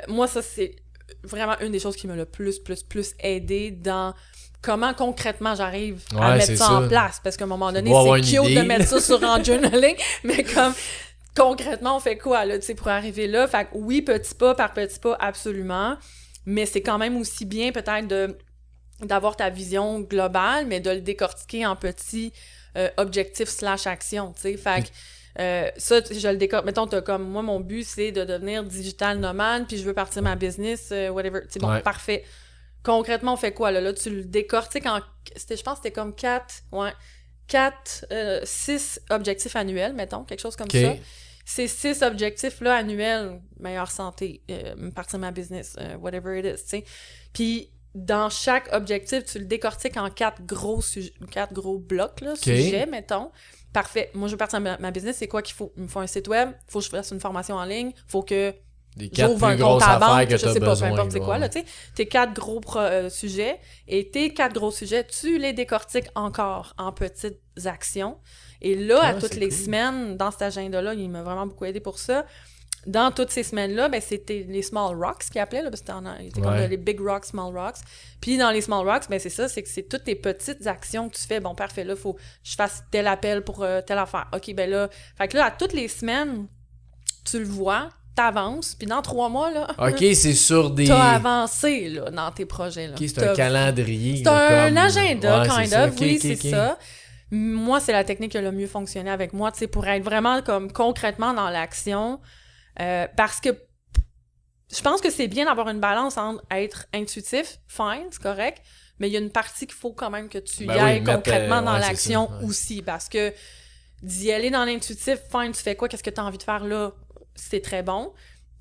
Speaker 2: moi, ça, c'est vraiment une des choses qui m'a le plus aidé dans comment concrètement j'arrive à mettre ça en place. Parce qu'à un moment donné, c'est cute de mettre ça sur un journaling, mais comme... concrètement, on fait quoi, là, tu sais, pour arriver là? Fait que oui, petit pas par petit pas, absolument. Mais c'est quand même aussi bien, peut-être, d'avoir ta vision globale, mais de le décortiquer en petits objectifs / actions, tu sais. Fait que ça, je le décortique. Mettons, t'as comme, moi, mon but, c'est de devenir digital nomade, puis je veux partir ma business, whatever. Tu sais, bon, parfait. Concrètement, on fait quoi, là? Là, tu le décortiques en... je pense que c'était comme 6 objectifs annuels, mettons, quelque chose comme ça. Ces 6 objectifs-là annuels, meilleure santé, partir ma business, whatever it is, tu sais. Puis, dans chaque objectif, tu le décortiques en 4 gros blocs, là, sujets, mettons. Parfait. Moi, je veux partir ma business, c'est quoi qu'il faut? Il me faut un site web, il faut que je fasse une formation en ligne, il faut que j'ouvre un compte à banque, je sais pas, peu importe c'est quoi, là, tu sais. Tes 4 gros sujets, et tes 4 gros sujets, tu les décortiques encore en petites actions. Et là, à toutes les semaines, dans cet agenda-là, il m'a vraiment beaucoup aidé pour ça. Dans toutes ces semaines-là, ben, c'était les small rocks qu'ils appelaient, là, parce que c'était comme les big rocks, small rocks. Puis dans les small rocks, ben, c'est ça, c'est que c'est toutes tes petites actions que tu fais. Bon, parfait, là, faut que je fasse tel appel pour telle affaire. OK, ben là, fait que là, à toutes les semaines, tu le vois, t'avances, puis dans 3 mois, là...
Speaker 1: OK, c'est sur des...
Speaker 2: T'as avancé, là, dans tes projets, là.
Speaker 1: OK, c'est un calendrier.
Speaker 2: C'est un agenda,
Speaker 1: okay,
Speaker 2: c'est ça. Moi, c'est la technique qui a le mieux fonctionné avec moi, tu sais, pour être vraiment comme concrètement dans l'action... parce que je pense que c'est bien d'avoir une balance entre être intuitif, fine, c'est correct, mais il y a une partie qu'il faut quand même que tu y
Speaker 1: Ben
Speaker 2: ailles
Speaker 1: oui,
Speaker 2: concrètement dans
Speaker 1: ouais,
Speaker 2: l'action
Speaker 1: c'est ça, ouais.
Speaker 2: aussi, parce que d'y aller dans l'intuitif, fine, tu fais quoi, qu'est-ce que tu as envie de faire là, c'est très bon.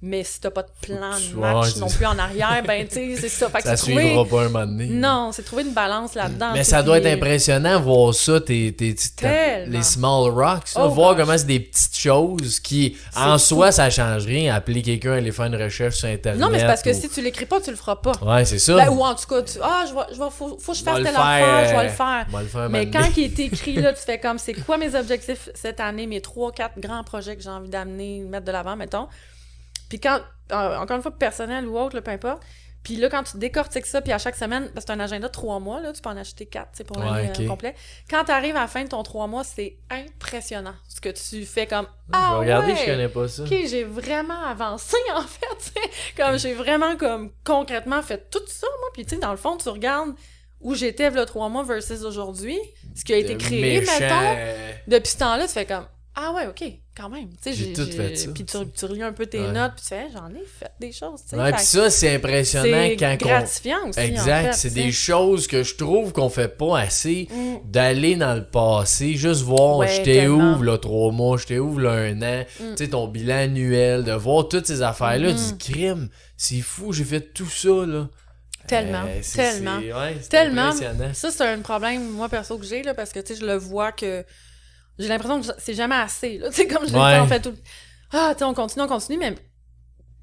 Speaker 2: Mais si t'as pas de plan de match non plus en arrière, ben tu sais, c'est ça. Fait que
Speaker 1: Ça
Speaker 2: c'est
Speaker 1: suivra
Speaker 2: trouver...
Speaker 1: pas un moment donné.
Speaker 2: Non, c'est trouver une balance là-dedans.
Speaker 1: Mais ça doit être impressionnant voir ça,
Speaker 2: Tellement.
Speaker 1: les small rocks, là,
Speaker 2: Oh
Speaker 1: voir
Speaker 2: gosh.
Speaker 1: comment c'est des petites choses qui, en soi, ça change rien. Appeler quelqu'un à aller faire une recherche sur Internet.
Speaker 2: Non, mais c'est parce que
Speaker 1: ou-
Speaker 2: si tu l'écris pas, tu le feras pas.
Speaker 1: Ouais, c'est ça.
Speaker 2: Ben, ou en tout cas, faut que je fasse telle affaire, je vais le faire.
Speaker 1: Je vais le faire un
Speaker 2: Mais
Speaker 1: moment
Speaker 2: quand
Speaker 1: donné.
Speaker 2: il est écrit, là, tu fais comme, c'est quoi mes objectifs cette année, mes 3-4 grands projets que j'ai envie d'amener, mettre de l'avant, mettons. Puis quand, encore une fois, personnel ou autre, là, peu importe. Puis là, quand tu décortiques ça, puis à chaque semaine, parce que c'est un agenda de 3 mois, là, tu peux en acheter 4, tu sais, pour l'année
Speaker 1: ok.
Speaker 2: complet. Quand tu arrives à la fin de ton 3 mois, c'est impressionnant. Ce que tu fais comme,
Speaker 1: Je vais regarder,
Speaker 2: ouais,
Speaker 1: je connais pas ça.
Speaker 2: OK, j'ai vraiment avancé, en fait, tu sais. Comme, j'ai vraiment, comme, concrètement fait tout ça, moi. Puis, tu sais, dans le fond, tu regardes où j'étais, le 3 mois versus aujourd'hui, ce qui a été créé,
Speaker 1: Méchant.
Speaker 2: mettons. Depuis ce temps-là, tu fais comme, ah ouais, OK, quand même. Tu sais,
Speaker 1: J'ai tout fait ça.
Speaker 2: Puis tu relis un peu tes
Speaker 1: Ouais.
Speaker 2: notes, puis tu fais, j'en ai fait des choses, tu sais.
Speaker 1: Ouais,
Speaker 2: Fait
Speaker 1: pis
Speaker 2: que
Speaker 1: ça, c'est impressionnant
Speaker 2: c'est
Speaker 1: quand
Speaker 2: gratifiant aussi,
Speaker 1: Exact,
Speaker 2: en fait,
Speaker 1: c'est
Speaker 2: tu sais.
Speaker 1: des choses que je trouve qu'on fait pas assez d'aller dans le passé, juste voir
Speaker 2: Ouais,
Speaker 1: j'étais
Speaker 2: tellement.
Speaker 1: où là 3 mois, j'étais où là 1 an, tu sais ton bilan annuel, de voir toutes ces affaires-là, du crime, c'est fou, j'ai fait tout ça là.
Speaker 2: Tellement, tellement.
Speaker 1: C'est
Speaker 2: Tellement.
Speaker 1: impressionnant.
Speaker 2: Ça, c'est un problème, moi, perso, que j'ai, là, parce que, tu sais, je le vois que j'ai l'impression que c'est jamais assez, là. Tu sais, comme je l'ai
Speaker 1: Ouais.
Speaker 2: fait, on fait tout... Ah, tu sais, on continue, mais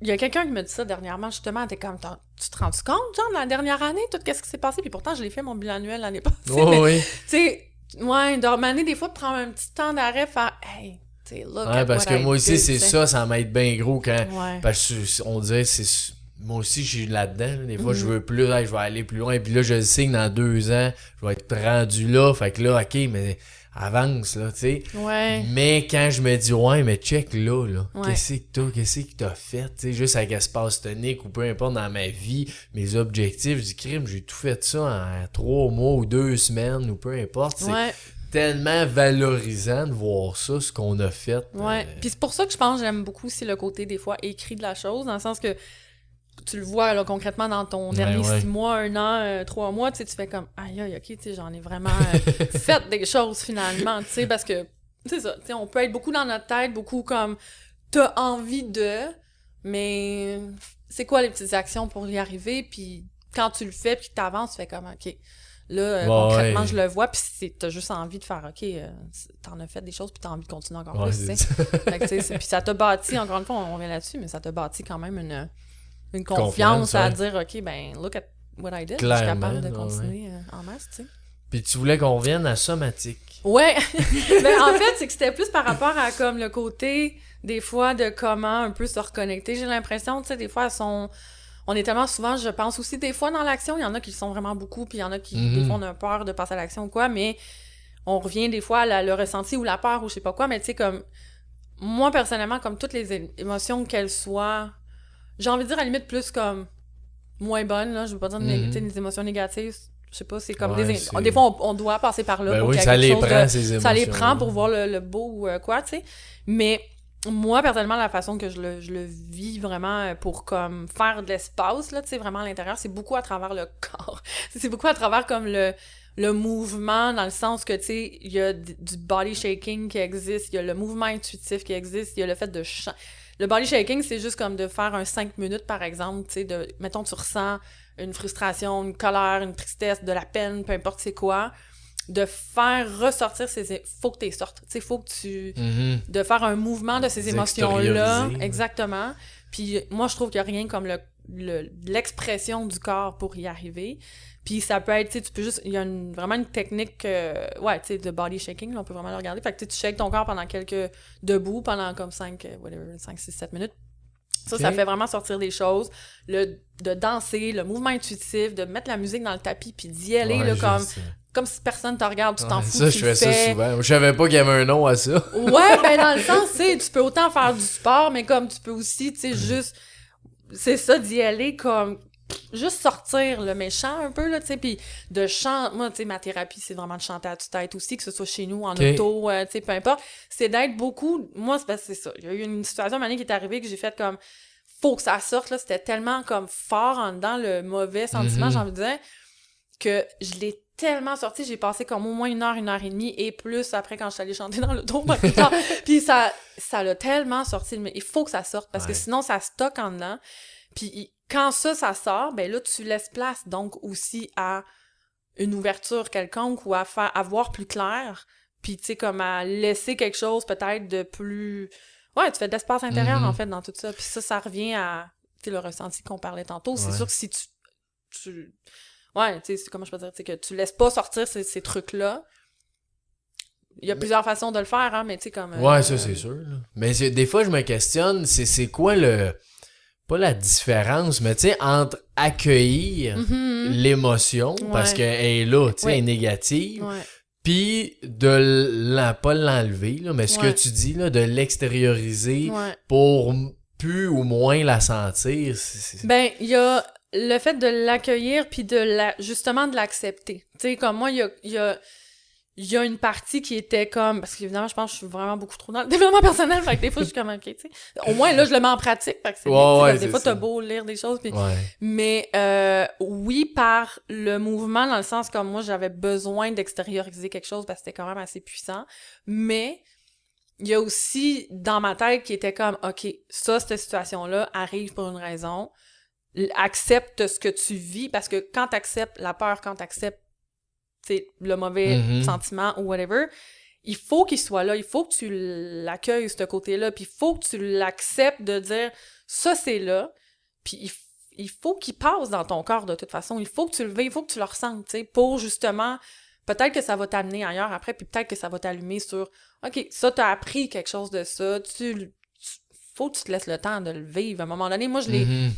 Speaker 2: il y a quelqu'un qui me dit ça dernièrement, justement, t'es comme, tu te rends compte, genre, de la dernière année, tout qu'est-ce qui s'est passé? Puis pourtant, je l'ai fait, mon bilan annuel, l'année passée.
Speaker 1: Oh,
Speaker 2: mais,
Speaker 1: oui.
Speaker 2: tu sais, ouais, dormaner, des fois, de prendre un petit temps d'arrêt, faire, hey, tu sais, look
Speaker 1: Ouais,
Speaker 2: at
Speaker 1: parce
Speaker 2: what
Speaker 1: que
Speaker 2: I
Speaker 1: moi aussi
Speaker 2: did,
Speaker 1: c'est
Speaker 2: tu sais.
Speaker 1: ça m'aide bien gros quand
Speaker 2: Ouais.
Speaker 1: parce que on dirait c'est moi aussi je suis là-dedans là. Des fois je
Speaker 2: Mhm.
Speaker 1: veux plus hey, je vais aller plus loin puis là je sais que dans 2 ans je vais être rendu là fait que là ok mais avance là tu sais
Speaker 2: Ouais.
Speaker 1: mais quand je me dis ouais mais check là
Speaker 2: Ouais.
Speaker 1: qu'est-ce que t'as fait tu sais juste avec espace tonique ou peu importe dans ma vie mes objectifs du crime j'ai tout fait ça en 3 mois ou 2 semaines ou peu importe c'est
Speaker 2: Ouais.
Speaker 1: tellement valorisant de voir ça, ce qu'on a fait.
Speaker 2: Ouais. Puis c'est pour ça que je pense que j'aime beaucoup aussi le côté, des fois, écrit de la chose, dans le sens que tu le vois là, concrètement dans ton dernier 6 mois, 1 an, 3 mois, tu sais, tu fais comme aïe aïe, ok, tu sais, j'en ai vraiment fait des choses finalement, tu sais, parce que c'est ça, tu sais, on peut être beaucoup dans notre tête, beaucoup comme t'as envie de, mais c'est quoi les petites actions pour y arriver, puis quand tu le fais puis que t'avances, tu fais comme ok. Là, concrètement, je le vois, puis t'as juste envie de faire, OK, t'en as fait des choses, puis t'as envie de continuer encore plus, tu sais. Fait que, tu sais, puis ça t'a bâti, encore une fois, on revient là-dessus, mais ça t'a bâti quand même une confiance à dire, OK, ben, look at what I did, je suis capable de continuer en masse, tu sais.
Speaker 1: Puis tu voulais qu'on revienne à somatique.
Speaker 2: Ouais! Ben, en fait, c'est que c'était plus par rapport à, comme, le côté, des fois, de comment un peu se reconnecter. J'ai l'impression, tu sais, des fois, on est tellement souvent, je pense aussi, des fois dans l'action, il y en a qui le sont vraiment beaucoup, puis il y en a qui, des fois, on a peur de passer à l'action ou quoi, mais on revient des fois à le ressenti ou la peur ou je sais pas quoi, mais tu sais, comme, moi, personnellement, comme toutes les émotions qu'elles soient, j'ai envie de dire à la limite plus comme moins bonnes, là, je veux pas dire tu sais, des émotions négatives, je sais pas, c'est comme des fois, on doit passer par là
Speaker 1: ben
Speaker 2: pour
Speaker 1: oui,
Speaker 2: qu'il y ait
Speaker 1: ça
Speaker 2: quelque
Speaker 1: les
Speaker 2: chose
Speaker 1: prend,
Speaker 2: de...
Speaker 1: ces émotions.
Speaker 2: Ça les prend pour voir le beau ou quoi, tu sais, mais... Moi, personnellement, la façon que je le vis vraiment pour comme faire de l'espace, là, tu sais, vraiment à l'intérieur, c'est beaucoup à travers le corps. C'est beaucoup à travers comme le mouvement, dans le sens que, tu sais, il y a du body shaking qui existe, il y a le mouvement intuitif qui existe, il y a le fait de... Le body shaking, c'est juste comme de faire un 5 minutes, par exemple, tu sais, mettons, tu ressens une frustration, une colère, une tristesse, de la peine, peu importe c'est quoi, de faire ressortir faut que tu les sortes, tu sais, faut que tu de faire un mouvement de ces émotions-là, exactement. Puis moi je trouve qu'il y a rien comme l'expression du corps pour y arriver. Puis ça peut être, tu sais, tu peux juste, il y a vraiment une technique, ouais, tu sais, de body shaking, là, on peut vraiment le regarder. Fait que tu shakes ton corps pendant debout, pendant comme 5, 6, 7 minutes. Ça, ça fait vraiment sortir des choses. De danser, le mouvement intuitif, de mettre la musique dans le tapis, puis d'y aller, là, comme si personne te regarde, tu t'en fous.
Speaker 1: Ça, je fais ça souvent. Je savais pas qu'il y avait un nom à ça.
Speaker 2: Ouais, ben dans le sens, tu sais, tu peux autant faire du sport, mais comme tu peux aussi, tu sais, juste, c'est ça, d'y aller comme, juste sortir le méchant un peu, là, tu sais, puis de chanter. Moi, tu sais, ma thérapie, c'est vraiment de chanter à tue-tête aussi, que ce soit chez nous, en auto, tu sais, peu importe. C'est d'être beaucoup... Moi, c'est ça. Il y a eu une situation, une année qui est arrivée, que j'ai fait comme, faut que ça sorte, là. C'était tellement comme fort en dedans, le mauvais sentiment, j'ai envie de dire, que je l'ai tellement sorti, j'ai passé comme au moins 1 heure et demie et plus après quand je suis allée chanter dans le dos. Puis ça l'a tellement sorti, mais il faut que ça sorte parce que sinon ça stocke en dedans. Puis quand ça sort, ben là tu laisses place donc aussi à une ouverture quelconque ou à voir plus clair, puis tu sais comme à laisser quelque chose peut-être de plus tu fais de l'espace intérieur en fait dans tout ça. Puis ça revient à le ressenti qu'on parlait tantôt. C'est sûr que si tu tu sais, comment je peux dire, que tu laisses pas sortir ces trucs-là. Il y a plusieurs façons de le faire, hein, mais tu sais, comme...
Speaker 1: ça, c'est sûr. Là. Mais des fois, je me questionne, c'est quoi pas la différence, mais tu sais, entre accueillir l'émotion, parce qu'elle est là, tu sais, elle est négative, puis pas l'enlever, là, mais ce que tu dis, là, de l'extérioriser pour plus ou moins la sentir.
Speaker 2: Ben, il y a le fait de l'accueillir puis justement de l'accepter. Tu sais, comme moi, il y a une partie qui était comme... Parce qu'évidemment, je pense que je suis vraiment beaucoup trop dans le développement personnel, fait que des fois, je suis comme, OK, tu sais... Au moins, là, je le mets en pratique, fait que c'est bien, des fois, t'as beau lire des choses, puis... Mais oui, par le mouvement, dans le sens comme moi, j'avais besoin d'extérioriser quelque chose parce que c'était quand même assez puissant, mais... Il y a aussi, dans ma tête, qui était comme, OK, cette situation-là arrive pour une raison. Accepte ce que tu vis, parce que quand t'acceptes la peur, quand t'acceptes le mauvais sentiment ou whatever, il faut qu'il soit là, il faut que tu l'accueilles, ce côté-là, puis il faut que tu l'acceptes de dire, ça, c'est là, puis il faut qu'il passe dans ton corps de toute façon, il faut que tu le vives, il faut que tu le ressentes, tu sais, pour justement... Peut-être que ça va t'amener ailleurs après, puis peut-être que ça va t'allumer sur « OK, ça, t'as appris quelque chose de ça, faut que tu te laisses le temps de le vivre. » À un moment donné, moi, je l'ai... Tu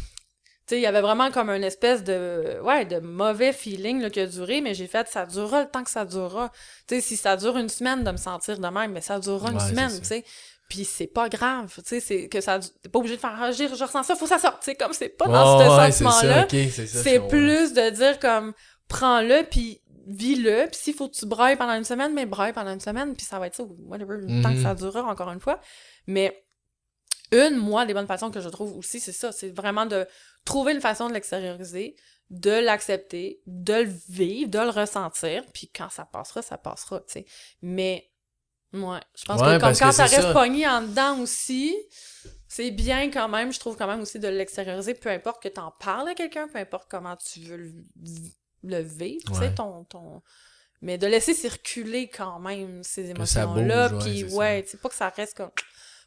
Speaker 2: sais, il y avait vraiment comme une espèce de mauvais feeling là, qui a duré, mais j'ai fait « Ça durera le temps que ça durera. » Tu sais, si ça dure une semaine de me sentir de même, mais ça durera une semaine, tu sais. Puis c'est pas grave, tu sais, c'est que ça... T'es pas obligé de faire « je ressens ça, faut que ça sorte. » Tu sais, comme c'est pas dans ce sentiment-là. C'est plus de dire comme « Prends-le, puis... » vis-le, puis s'il faut que tu brailles pendant une semaine, mais braille pendant une semaine, puis ça va être ça, ou whatever, le temps que ça durera, encore une fois. Mais moi, des bonnes façons que je trouve aussi, c'est ça, c'est vraiment de trouver une façon de l'extérioriser, de l'accepter, de le vivre, de le ressentir, puis quand ça passera, tu sais. Mais, je pense que comme quand ça reste pogné en dedans aussi, c'est bien quand même, je trouve quand même aussi de l'extérioriser, peu importe que t'en parles à quelqu'un, peu importe comment tu veux le vivre, tu sais, mais de laisser circuler quand même ces émotions-là, puis tu sais, pas que ça reste comme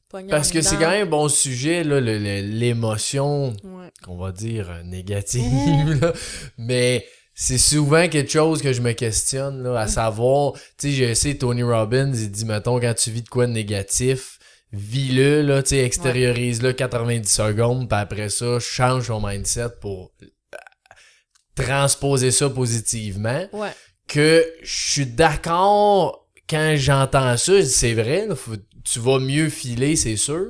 Speaker 2: pogné
Speaker 1: parce que
Speaker 2: dedans.
Speaker 1: c'est quand même un bon sujet, là, l'émotion, qu'on va dire négative, là, mais c'est souvent quelque chose que je me questionne, là, à savoir, tu sais, je sais, Tony Robbins, il dit, mettons, quand tu vis de quoi de négatif, vis-le, là, tu sais, extériorise-le 90 secondes, puis après ça, change ton mindset pour transposer ça positivement. Que je suis d'accord quand j'entends ça, je dis c'est vrai, là, tu vas mieux filer, c'est sûr.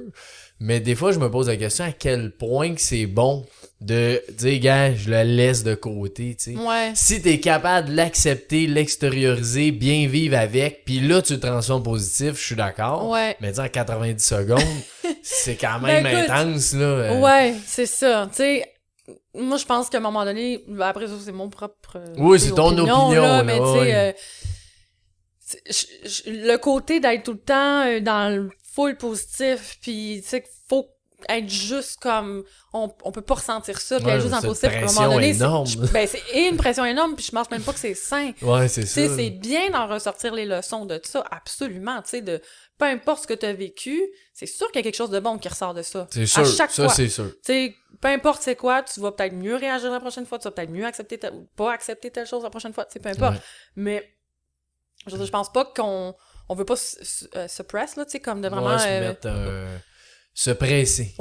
Speaker 1: Mais des fois, je me pose la question à quel point que c'est bon de dire, gars, je le laisse de côté, tu sais. Si t'es capable de l'accepter, l'extérioriser, bien vivre avec, puis là, tu le transformes positif, je suis d'accord. Mais dire en 90 secondes, c'est quand même intense, là.
Speaker 2: C'est ça, tu sais. Moi, je pense qu'à un moment donné, après ça, c'est mon propre
Speaker 1: c'est ton opinion là,
Speaker 2: mais tu sais, le côté d'être tout le temps dans le full positif, puis tu sais, qu'il faut être juste comme... On peut pas ressentir ça, puis être juste dans le positif. À un moment donné, c'est une pression énorme, puis je pense même pas que c'est sain.
Speaker 1: C'est ça.
Speaker 2: Tu sais, c'est bien d'en ressortir les leçons de ça, absolument, tu sais, de... Peu importe ce que tu as vécu, c'est sûr qu'il y a quelque chose de bon qui ressort de ça.
Speaker 1: C'est sûr,
Speaker 2: à chaque fois.
Speaker 1: c'est sûr.
Speaker 2: Tu sais, peu importe c'est quoi, tu vas peut-être mieux réagir la prochaine fois, tu vas peut-être mieux accepter ou pas accepter telle chose la prochaine fois, tu sais, peu importe. Mais, je pense pas qu'on veut pas se press, là, tu sais, comme de vraiment...
Speaker 1: se presser.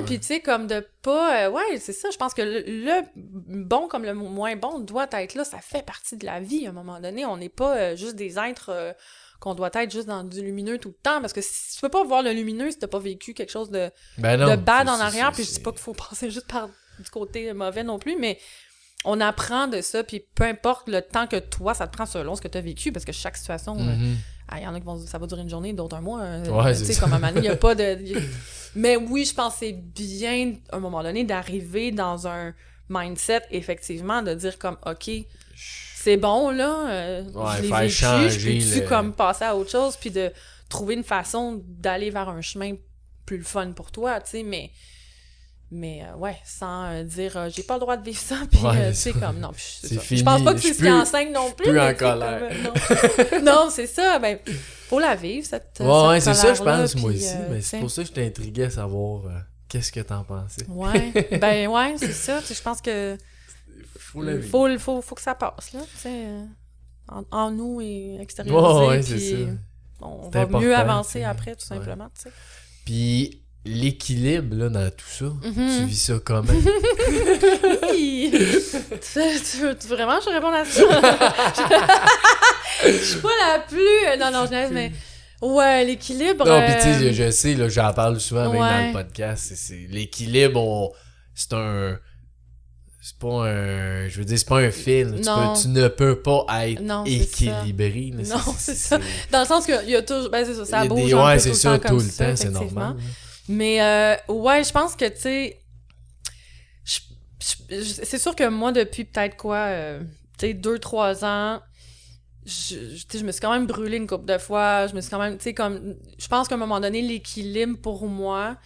Speaker 2: Puis tu sais, comme de pas... c'est ça, je pense que le bon comme le moins bon doit être là, ça fait partie de la vie à un moment donné. On n'est pas juste des êtres... qu'on doit être juste dans du lumineux tout le temps, parce que si tu peux pas voir le lumineux si t'as pas vécu quelque chose de bad en arrière, puis je dis pas qu'il faut passer juste par du côté mauvais non plus, mais on apprend de ça, puis peu importe le temps que toi, ça te prend selon ce que t'as vécu, parce que chaque situation, il y en a qui vont dire ça va durer une journée, d'autres un mois, tu sais, comme à un moment donné, il y a pas de... Mais oui, je pense que c'est bien, à un moment donné, d'arriver dans un mindset, effectivement, de dire comme, OK, c'est bon, là. Je l'ai vécu, je peux-tu comme passer à autre chose, puis de trouver une façon d'aller vers un chemin plus le fun pour toi, tu sais, mais ouais, sans dire j'ai pas le droit de vivre ça, puis tu sais, comme, non, c'est ça.
Speaker 1: Fini.
Speaker 2: Je pense pas que c'est ce qui enseigne non plus.
Speaker 1: Plus en colère.
Speaker 2: Non, c'est ça, ben, faut la vivre, cette
Speaker 1: ouais, c'est ça, je pense,
Speaker 2: puis,
Speaker 1: moi aussi, mais c'est pour ça que je t'intriguais à savoir qu'est-ce que t'en pensais.
Speaker 2: Ouais, ben ouais, c'est ça, je pense que faut la vivre. Faut que ça passe, là, tu sais, en nous et extériorisé,
Speaker 1: ouais,
Speaker 2: puis
Speaker 1: c'est ça.
Speaker 2: On va mieux avancer après, tout simplement, tu sais.
Speaker 1: Puis l'équilibre, là, dans tout ça, tu vis ça comment?
Speaker 2: Oui! tu veux vraiment que je réponde à ça? Je suis pas la plus... Non, je niaise, mais... Ouais, l'équilibre...
Speaker 1: Non, puis tu sais, je sais, là, j'en parle souvent même dans le podcast, l'équilibre, c'est un... C'est pas un... Je veux dire, c'est pas un fil. Tu ne peux pas être équilibré. Là,
Speaker 2: non, c'est ça. Dans le sens qu'il y a toujours... Ben, c'est ça, ça bouge
Speaker 1: un
Speaker 2: peu
Speaker 1: c'est
Speaker 2: tout
Speaker 1: ça,
Speaker 2: le temps
Speaker 1: tout
Speaker 2: comme
Speaker 1: le
Speaker 2: ça,
Speaker 1: temps, c'est normal.
Speaker 2: Mais, ouais, je pense que, tu sais... C'est sûr que moi, depuis peut-être quoi... tu sais, 2-3 ans... Je me suis quand même brûlée une couple de fois. Je me suis quand même... Tu sais, comme... Je pense qu'à un moment donné, l'équilibre, pour moi...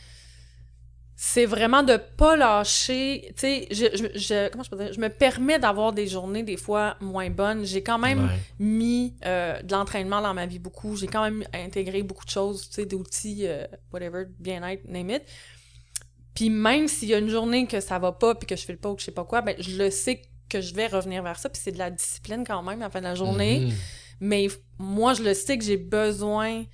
Speaker 2: c'est vraiment de pas lâcher, tu sais, comment je peux dire, je me permets d'avoir des journées des fois moins bonnes. J'ai quand même mis de l'entraînement dans ma vie beaucoup. J'ai quand même intégré beaucoup de choses, tu sais, d'outils, whatever, bien-être, name it. Puis même s'il y a une journée que ça va pas puis que je file pas ou que je sais pas quoi, ben je le sais que je vais revenir vers ça. Puis c'est de la discipline quand même à la fin de la journée. Mais moi, je le sais que j'ai besoin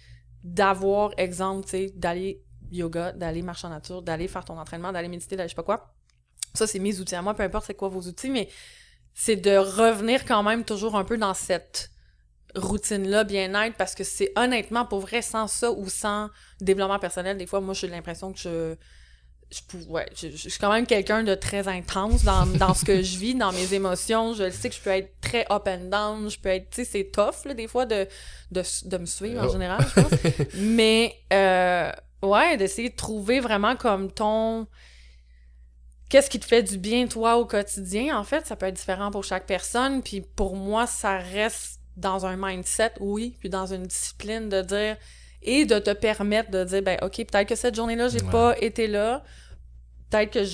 Speaker 2: d'avoir, exemple, tu sais, d'aller yoga, d'aller marcher en nature, d'aller faire ton entraînement, d'aller méditer, d'aller je sais pas quoi. Ça, c'est mes outils à moi, peu importe c'est quoi vos outils, mais c'est de revenir quand même toujours un peu dans cette routine-là, bien-être, parce que c'est honnêtement, pour vrai, sans ça ou sans développement personnel, des fois, moi, j'ai l'impression que je suis quand même quelqu'un de très intense dans ce que je vis, dans mes émotions. Je sais que je peux être très up and down, je peux être, tu sais, c'est tough, là, des fois, de me suivre, en général, je pense. Mais, ouais, d'essayer de trouver vraiment comme qu'est-ce qui te fait du bien, toi, au quotidien, en fait. Ça peut être différent pour chaque personne. Puis pour moi, ça reste dans un mindset, oui, puis dans une discipline de dire... Et de te permettre de dire, ben OK, peut-être que cette journée-là, j'ai pas été là. Peut-être que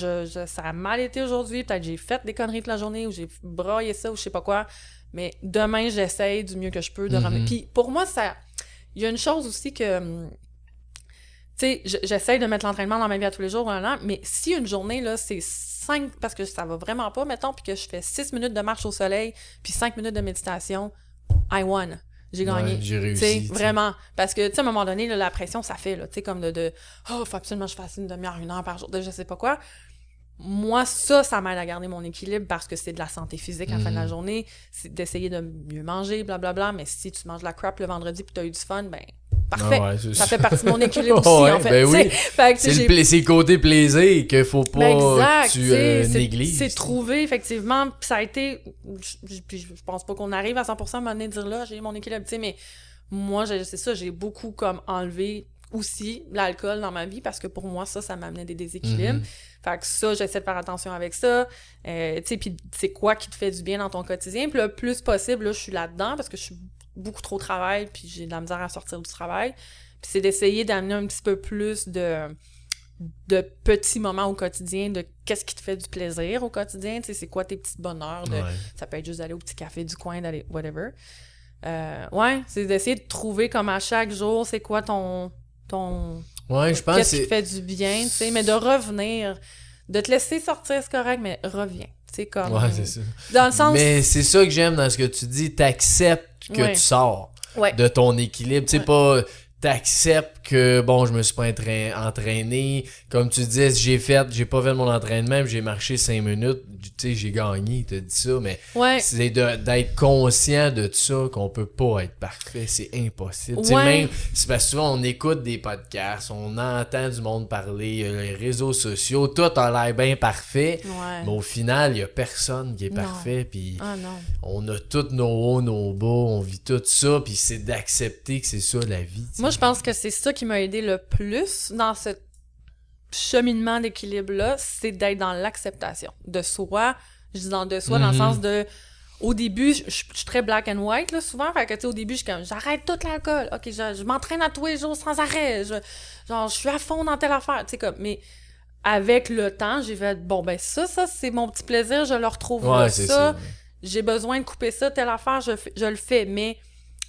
Speaker 2: ça a mal été aujourd'hui. Peut-être que j'ai fait des conneries toute la journée ou j'ai braillé ça ou je sais pas quoi. Mais demain, j'essaye du mieux que je peux de ramener. Puis pour moi, ça... Il y a une chose aussi que... Tu sais, j'essaye de mettre l'entraînement dans ma vie à tous les jours, mais si une journée, là, c'est 5, parce que ça va vraiment pas, mettons, puis que je fais 6 minutes de marche au soleil, puis 5 minutes de méditation, I won. J'ai gagné.
Speaker 1: Ouais, j'ai réussi.
Speaker 2: T'sais, vraiment. Parce que, tu sais, à un moment donné, là, la pression, ça fait, là, tu sais, comme oh, faut absolument que je fasse une demi-heure, 1 heure par jour, de je sais pas quoi. Moi, ça m'aide à garder mon équilibre parce que c'est de la santé physique à la fin de la journée. C'est d'essayer de mieux manger, blablabla. Mais si tu manges de la crap le vendredi puis t'as eu du fun, ben, parfait. Ah ouais, ça fait partie de mon équilibre aussi, en fait. Ben oui. Fait que, c'est
Speaker 1: le côté plaisir qu'il faut pas que tu négliges.
Speaker 2: C'est trouvé, effectivement. Puis ça a été... Puis je pense pas qu'on arrive à 100% à un moment donné de dire là, j'ai mon équilibre, tu sais, mais moi, c'est ça, j'ai beaucoup comme enlevé aussi l'alcool dans ma vie parce que pour moi, ça m'amenait des déséquilibres. Fait que ça, j'essaie de faire attention avec ça. Tu sais, puis c'est quoi qui te fait du bien dans ton quotidien. Puis le plus possible, là, je suis là-dedans parce que je suis beaucoup trop au travail puis j'ai de la misère à sortir du travail. Puis c'est d'essayer d'amener un petit peu plus de petits moments au quotidien, de qu'est-ce qui te fait du plaisir au quotidien. Tu sais, c'est quoi tes petits bonheurs. Ça peut être juste d'aller au petit café du coin, d'aller whatever. Ouais, c'est d'essayer de trouver comme à chaque jour, c'est quoi ton
Speaker 1: ouais, je pense
Speaker 2: qu'est-ce qui te fait du bien, tu sais, mais de revenir, de te laisser sortir, c'est correct, mais reviens, tu sais, comme...
Speaker 1: Ouais, c'est ça.
Speaker 2: Dans le sens...
Speaker 1: Mais c'est ça que j'aime dans ce que tu dis, t'acceptes que tu sors de ton équilibre, tu sais, pas... T'acceptes que, bon, je me suis pas entraîné. Comme tu disais, j'ai pas fait mon entraînement, puis j'ai marché 5 minutes. Tu sais, j'ai gagné, t'as dit ça, mais c'est d'être conscient de ça, qu'on peut pas être parfait. C'est impossible. Tu sais, même, c'est parce que souvent, on écoute des podcasts, on entend du monde parler, les réseaux sociaux, tout a l'air bien parfait. Mais au final, il y a personne qui est parfait, puis on a tous nos hauts, nos bas, on vit tout ça, puis c'est d'accepter que c'est ça la vie.
Speaker 2: Moi, je pense que c'est ça qui m'a aidé le plus dans ce cheminement d'équilibre-là, c'est d'être dans l'acceptation de soi. Je dis dans le sens de... au début, je suis très black and white, là, souvent. Fait que, tu sais, au début, je suis comme, j'arrête tout l'alcool. OK, je m'entraîne à tous les jours sans arrêt. Je suis à fond dans telle affaire. Tu sais, comme, mais avec le temps, j'ai fait, bon, ben, ça, c'est mon petit plaisir, je le retrouve là.
Speaker 1: c'est ça. Ouais.
Speaker 2: J'ai besoin de couper ça, telle affaire, je le fais. Mais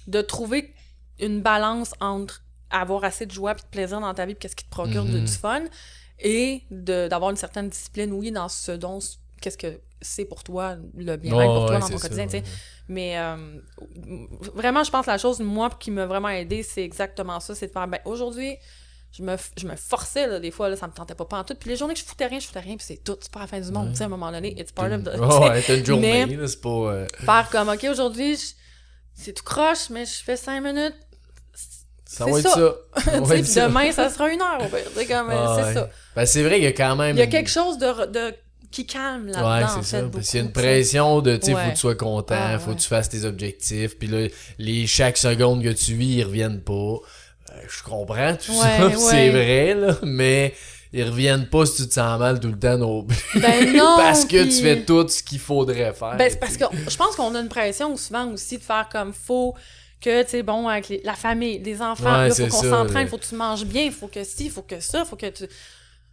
Speaker 2: de trouver une balance entre avoir assez de joie et de plaisir dans ta vie, qu'est-ce qui te procure du fun, et d'avoir une certaine discipline, oui, dans ce dont, qu'est-ce que c'est pour toi, le bien-être pour toi dans ton quotidien, tu sais. Mais vraiment, je pense que la chose, moi, qui m'a vraiment aidée, c'est exactement ça, c'est de faire, ben, aujourd'hui, je me forçais, là, des fois, là, ça me tentait pas en tout. Puis les journées que je foutais rien, puis c'est tout, c'est pas la fin du monde, tu sais, à un moment donné, it's part of the...
Speaker 1: t'as une journée, là, c'est pas...
Speaker 2: Faire comme, OK, aujourd'hui, c'est tout croche, mais je fais 5 minutes,
Speaker 1: ça va être ça.
Speaker 2: Puis demain, ça sera 1 heure, au pire. C'est comme, c'est ça.
Speaker 1: Ben, c'est vrai qu'il y a quand même...
Speaker 2: Il y a quelque chose de qui calme là-dedans,
Speaker 1: c'est
Speaker 2: en fait,
Speaker 1: ça.
Speaker 2: beaucoup.
Speaker 1: Parce qu'il y a une pression de, tu sais, faut que tu sois content,
Speaker 2: Ah,
Speaker 1: faut que tu fasses tes objectifs, puis là, chaque seconde que tu vis, ils reviennent pas. Je comprends tout ça, c'est vrai, là, mais ils reviennent pas si tu te sens mal tout le temps non plus.
Speaker 2: Ben non!
Speaker 1: Parce que tu fais tout ce qu'il faudrait faire.
Speaker 2: Ben, c'est parce que je pense qu'on a une pression souvent aussi de faire comme faut que, tu sais, bon, avec la famille, les enfants, là, faut qu'on s'entraîne, faut que tu manges bien, faut que ci, faut que ça, faut que tu...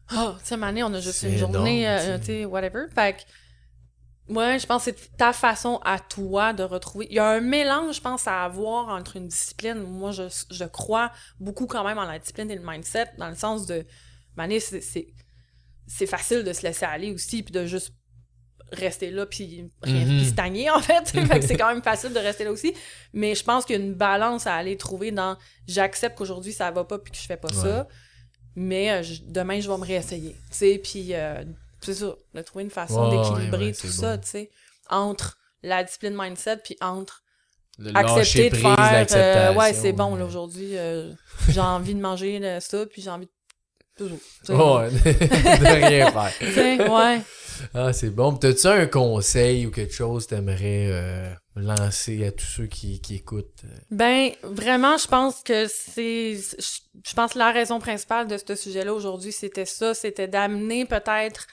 Speaker 2: Ah, tu sais, Mané, on a juste une journée, tu sais, whatever. Fait que, ouais, je pense que c'est ta façon à toi de retrouver. Il y a un mélange, je pense, à avoir entre une discipline. Moi, je crois beaucoup quand même en la discipline et le mindset, dans le sens de, Mané, c'est facile de se laisser aller aussi, puis de juste rester là, puis stagner, en fait. Fait que c'est quand même facile de rester là aussi. Mais je pense qu'il y a une balance à aller trouver dans j'accepte qu'aujourd'hui, ça va pas, puis que je fais pas ça. Mais demain, je vais me réessayer, tu sais, puis c'est ça, de trouver une façon d'équilibrer tout ça, tu sais, entre la discipline mindset, puis entre accepter de faire, c'est bon, là, aujourd'hui, j'ai envie de manger ça, puis j'ai envie de toujours,
Speaker 1: de rien faire.
Speaker 2: Tu sais, ouais.
Speaker 1: Ah, c'est bon. T'as-tu un conseil ou quelque chose que t'aimerais lancer à tous ceux qui écoutent?
Speaker 2: Ben, vraiment, je pense que je pense que la raison principale de ce sujet-là aujourd'hui, c'était ça, c'était d'amener peut-être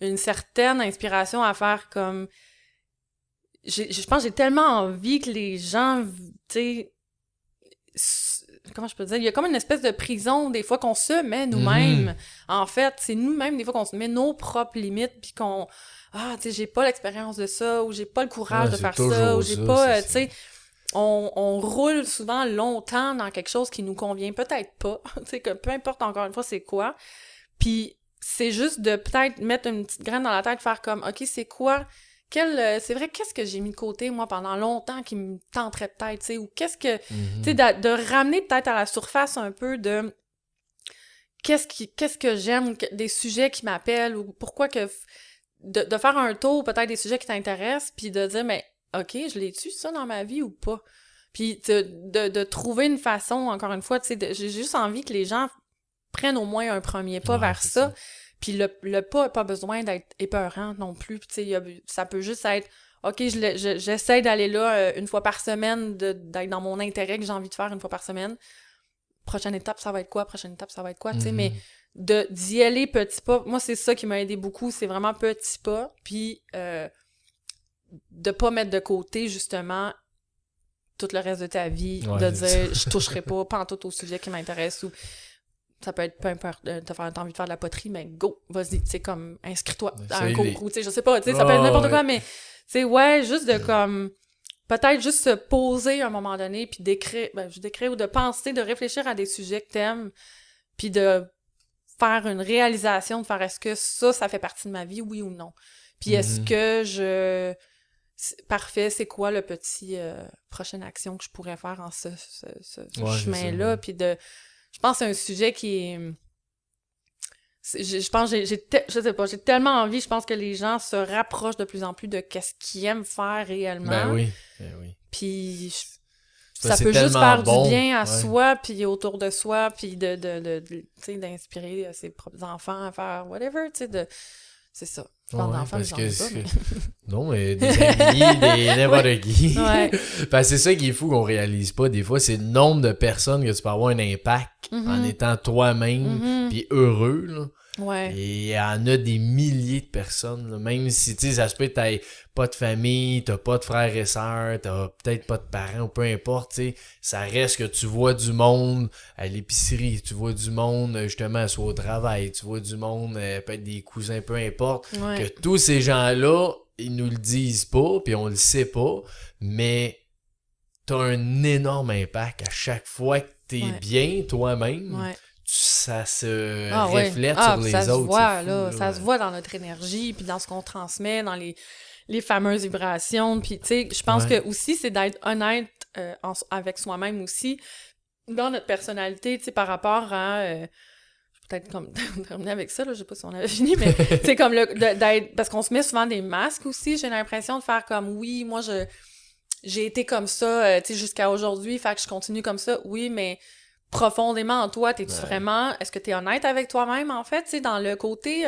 Speaker 2: une certaine inspiration à faire comme... Je pense que j'ai tellement envie que les gens, tu sais... Comment je peux dire? Il y a comme une espèce de prison, des fois, qu'on se met nous-mêmes. En fait, c'est nous-mêmes, des fois, qu'on se met nos propres limites, puis qu'on... Ah, tu sais, j'ai pas l'expérience de ça, ou j'ai pas le courage de faire ça, ou j'ai pas... Tu sais, on roule souvent longtemps dans quelque chose qui nous convient peut-être pas. Tu sais, que peu importe, encore une fois, c'est quoi. Puis c'est juste de peut-être mettre une petite graine dans la tête, faire comme, OK, c'est quoi... c'est vrai, qu'est-ce que j'ai mis de côté, moi, pendant longtemps, qui me tenterait peut-être, tu sais, ou qu'est-ce que... Tu sais, de ramener peut-être à la surface un peu de... Qu'est-ce que j'aime, des sujets qui m'appellent, ou pourquoi que... De faire un tour, peut-être, des sujets qui t'intéressent, puis de dire, mais, OK, je l'ai-tu, ça, dans ma vie, ou pas? Puis de trouver une façon, encore une fois, tu sais, j'ai juste envie que les gens prennent au moins un premier pas vers ça. Puis le pas n'a pas besoin d'être épeurant non plus. Tu sais, ça peut juste être, OK, j'essaie d'aller là une fois par semaine, d'être dans mon intérêt que j'ai envie de faire une fois par semaine. Prochaine étape, ça va être quoi? Prochaine étape, ça va être quoi? Tu sais, mais d'y aller petit pas. Moi, c'est ça qui m'a aidé beaucoup. C'est vraiment petit pas. Puis de pas mettre de côté, justement, tout le reste de ta vie. De dire, je toucherai pas pantoute au sujet qui m'intéresse ou... Ça peut être peu importe, t'as envie de faire de la poterie, mais go, vas-y, tu sais, comme, inscris-toi à un cours, ou tu sais, je sais pas, tu sais, ça peut être n'importe quoi, mais, tu sais, ouais, juste de, comme, peut-être juste se poser à un moment donné, puis d'écrire ou de penser, de réfléchir à des sujets que t'aimes, puis de faire une réalisation, de faire est-ce que ça fait partie de ma vie, oui ou non. Puis est-ce que parfait, c'est quoi le petit prochaine action que je pourrais faire en ce chemin-là, puis de... Je pense que c'est un sujet qui est... Je pense que je sais pas, j'ai tellement envie, je pense que les gens se rapprochent de plus en plus de qu'est-ce qu'ils aiment faire réellement.
Speaker 1: Ben oui.
Speaker 2: Puis ça peut juste faire du bien à soi, puis autour de soi, puis de tu sais, d'inspirer ses propres enfants à faire whatever, tu sais, c'est ça. Je parle d'enfants,
Speaker 1: parce que
Speaker 2: pas, mais...
Speaker 1: Non, mais des amis, des n'importe qui. Parce que c'est ça qui est fou qu'on réalise pas. Des fois, c'est le nombre de personnes que tu peux avoir un impact en étant toi-même puis heureux, là.
Speaker 2: Ouais.
Speaker 1: Et il y en a des milliers de personnes, là. Même si, tu sais, ça se peut que t'aies pas de famille, t'as pas de frères et sœurs, t'as peut-être pas de parents, ou peu importe, tu sais, ça reste que tu vois du monde à l'épicerie, tu vois du monde, justement, soit au travail, tu vois du monde, peut-être des cousins, peu importe,
Speaker 2: Ouais.
Speaker 1: que tous ces gens-là, ils nous le disent pas, puis on le sait pas, mais t'as un énorme impact à chaque fois que t'es
Speaker 2: Ouais.
Speaker 1: bien toi-même.
Speaker 2: Ouais.
Speaker 1: Ça se
Speaker 2: Ouais.
Speaker 1: reflète
Speaker 2: Ah,
Speaker 1: sur
Speaker 2: puis
Speaker 1: les
Speaker 2: ça se
Speaker 1: autres.
Speaker 2: voit,
Speaker 1: c'est fou,
Speaker 2: là. Ça se voit dans notre énergie, puis dans ce qu'on transmet, dans les fameuses vibrations. Puis, tu sais, je pense
Speaker 1: Ouais.
Speaker 2: que aussi, c'est d'être honnête avec soi-même aussi, dans notre personnalité, tu sais, par rapport à... peut-être comme terminer avec ça, là, je sais pas si on avait fini, mais c'est comme d'être... Parce qu'on se met souvent des masques aussi, j'ai l'impression de faire comme, oui, moi, j'ai été comme ça, tu sais, jusqu'à aujourd'hui, fait que je continue comme ça, oui, mais profondément en toi, t'es-tu vraiment... Est-ce que t'es honnête avec toi-même, en fait, tu sais, dans le côté...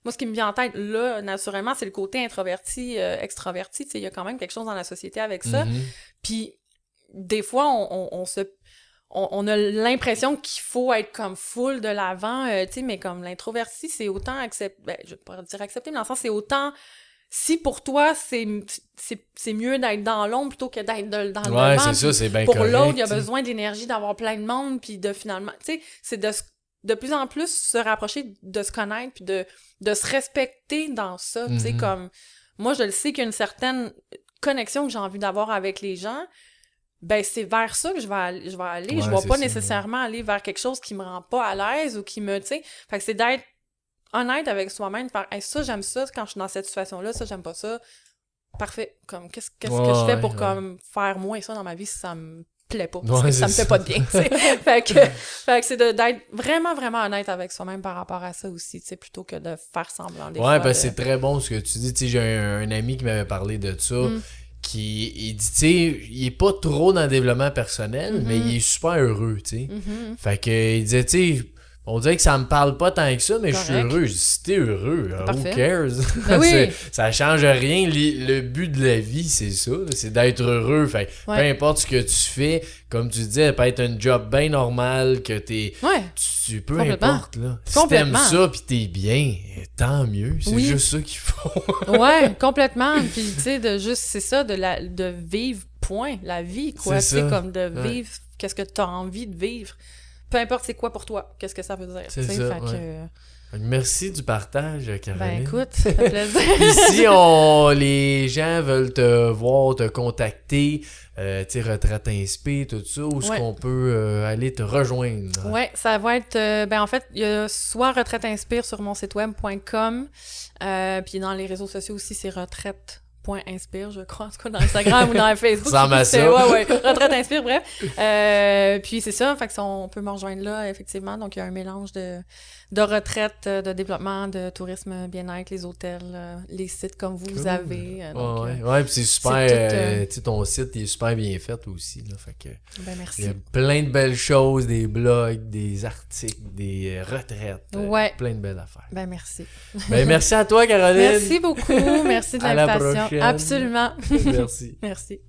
Speaker 2: moi, ce qui me vient en tête, là, naturellement, c'est le côté introverti, extraverti, tu sais, il y a quand même quelque chose dans la société avec ça,
Speaker 1: Mhm.
Speaker 2: puis des fois, on a l'impression qu'il faut être comme full de l'avant, tu sais, mais comme l'introverti, c'est autant accepter... Ben, je vais pas dire accepter, mais dans le sens, c'est autant... Si pour toi, c'est mieux d'être dans l'ombre plutôt que d'être dans le
Speaker 1: Ouais,
Speaker 2: devant,
Speaker 1: c'est ça, c'est bien
Speaker 2: pour
Speaker 1: correct.
Speaker 2: l'autre, il y a
Speaker 1: tu sais.
Speaker 2: besoin d'énergie, d'avoir plein de monde, puis de finalement... Tu sais, c'est de plus en plus se rapprocher, de se connaître, puis de se respecter dans ça, tu sais,
Speaker 1: Mhm.
Speaker 2: comme... Moi, je le sais qu'il y a une certaine connexion que j'ai envie d'avoir avec les gens, ben c'est vers ça que je vais aller. Je
Speaker 1: Ouais,
Speaker 2: vais
Speaker 1: c'est
Speaker 2: pas
Speaker 1: ça,
Speaker 2: nécessairement aller vers quelque chose qui me rend pas à l'aise ou qui me, tu sais... Fait que c'est d'être honnête avec soi-même, de faire hey, ça, j'aime ça, quand je suis dans cette situation-là, ça, j'aime pas ça. Parfait. Comme, qu'est-ce que je fais pour comme faire moins ça dans ma vie si ça me plaît pas? Parce que ça me fait pas de bien, tu sais. fait que c'est d'être vraiment, vraiment honnête avec soi-même par rapport à ça aussi, tu sais, plutôt que de faire semblant des fois.
Speaker 1: Ouais, ben c'est très bon ce que tu dis. Tu sais, j'ai un ami qui m'avait parlé de ça. Il dit, tu sais, il est pas trop dans le développement personnel, mais il est super heureux, tu sais. Fait que il disait, tu sais, on dirait que ça me parle pas tant que ça, mais je suis
Speaker 2: Correct.
Speaker 1: heureux. Je dis, si t'es heureux, who
Speaker 2: Parfait.
Speaker 1: cares?
Speaker 2: Ben oui.
Speaker 1: Ça change rien. Le but de la vie, c'est ça, là, c'est d'être heureux. Fait que peu importe ce que tu fais, comme tu disais, ça peut être un job bien normal, que t'es...
Speaker 2: Ouais.
Speaker 1: Tu peu
Speaker 2: Complètement.
Speaker 1: importe, là. Si t'aimes ça pis t'es bien, tant mieux. C'est juste ça qu'il faut.
Speaker 2: Ouais, complètement. Puis, tu sais, c'est ça, de vivre, point, la vie, quoi. Tu sais, comme de vivre, qu'est-ce que t'as envie de vivre. Peu importe c'est quoi pour toi, qu'est-ce que ça veut dire.
Speaker 1: C'est ça,
Speaker 2: fait que...
Speaker 1: Merci du partage, Caroline.
Speaker 2: Ben écoute, ça fait plaisir.
Speaker 1: Puis si les gens veulent te voir, te contacter, tu sais, Retraite Inspi, tout ça, où est-ce qu'on peut aller te rejoindre?
Speaker 2: Ouais, ça va être... ben en fait, il y a soit Retraite Inspire sur mon site web.com, puis dans les réseaux sociaux aussi, c'est retraite.inspire, je crois, en tout cas dans Instagram ou dans Facebook.
Speaker 1: Ça m'a ça.
Speaker 2: Ouais, Retraite Inspire, bref. Puis c'est ça, fait que on peut me rejoindre là, effectivement. Donc, il y a un mélange de retraite, de développement, de tourisme, bien-être, les hôtels, les sites comme vous avez. Donc,
Speaker 1: ouais, puis c'est super... tu sais, ton site, il est super bien fait aussi, là, fait que...
Speaker 2: Ben merci.
Speaker 1: Il y a plein de belles choses, des blogs, des articles, des retraites. Plein de belles affaires.
Speaker 2: Ben merci.
Speaker 1: Ben merci à toi, Caroline.
Speaker 2: Merci beaucoup. Merci de
Speaker 1: À la
Speaker 2: l'invitation.
Speaker 1: prochaine.
Speaker 2: Absolument.
Speaker 1: Merci.
Speaker 2: Merci.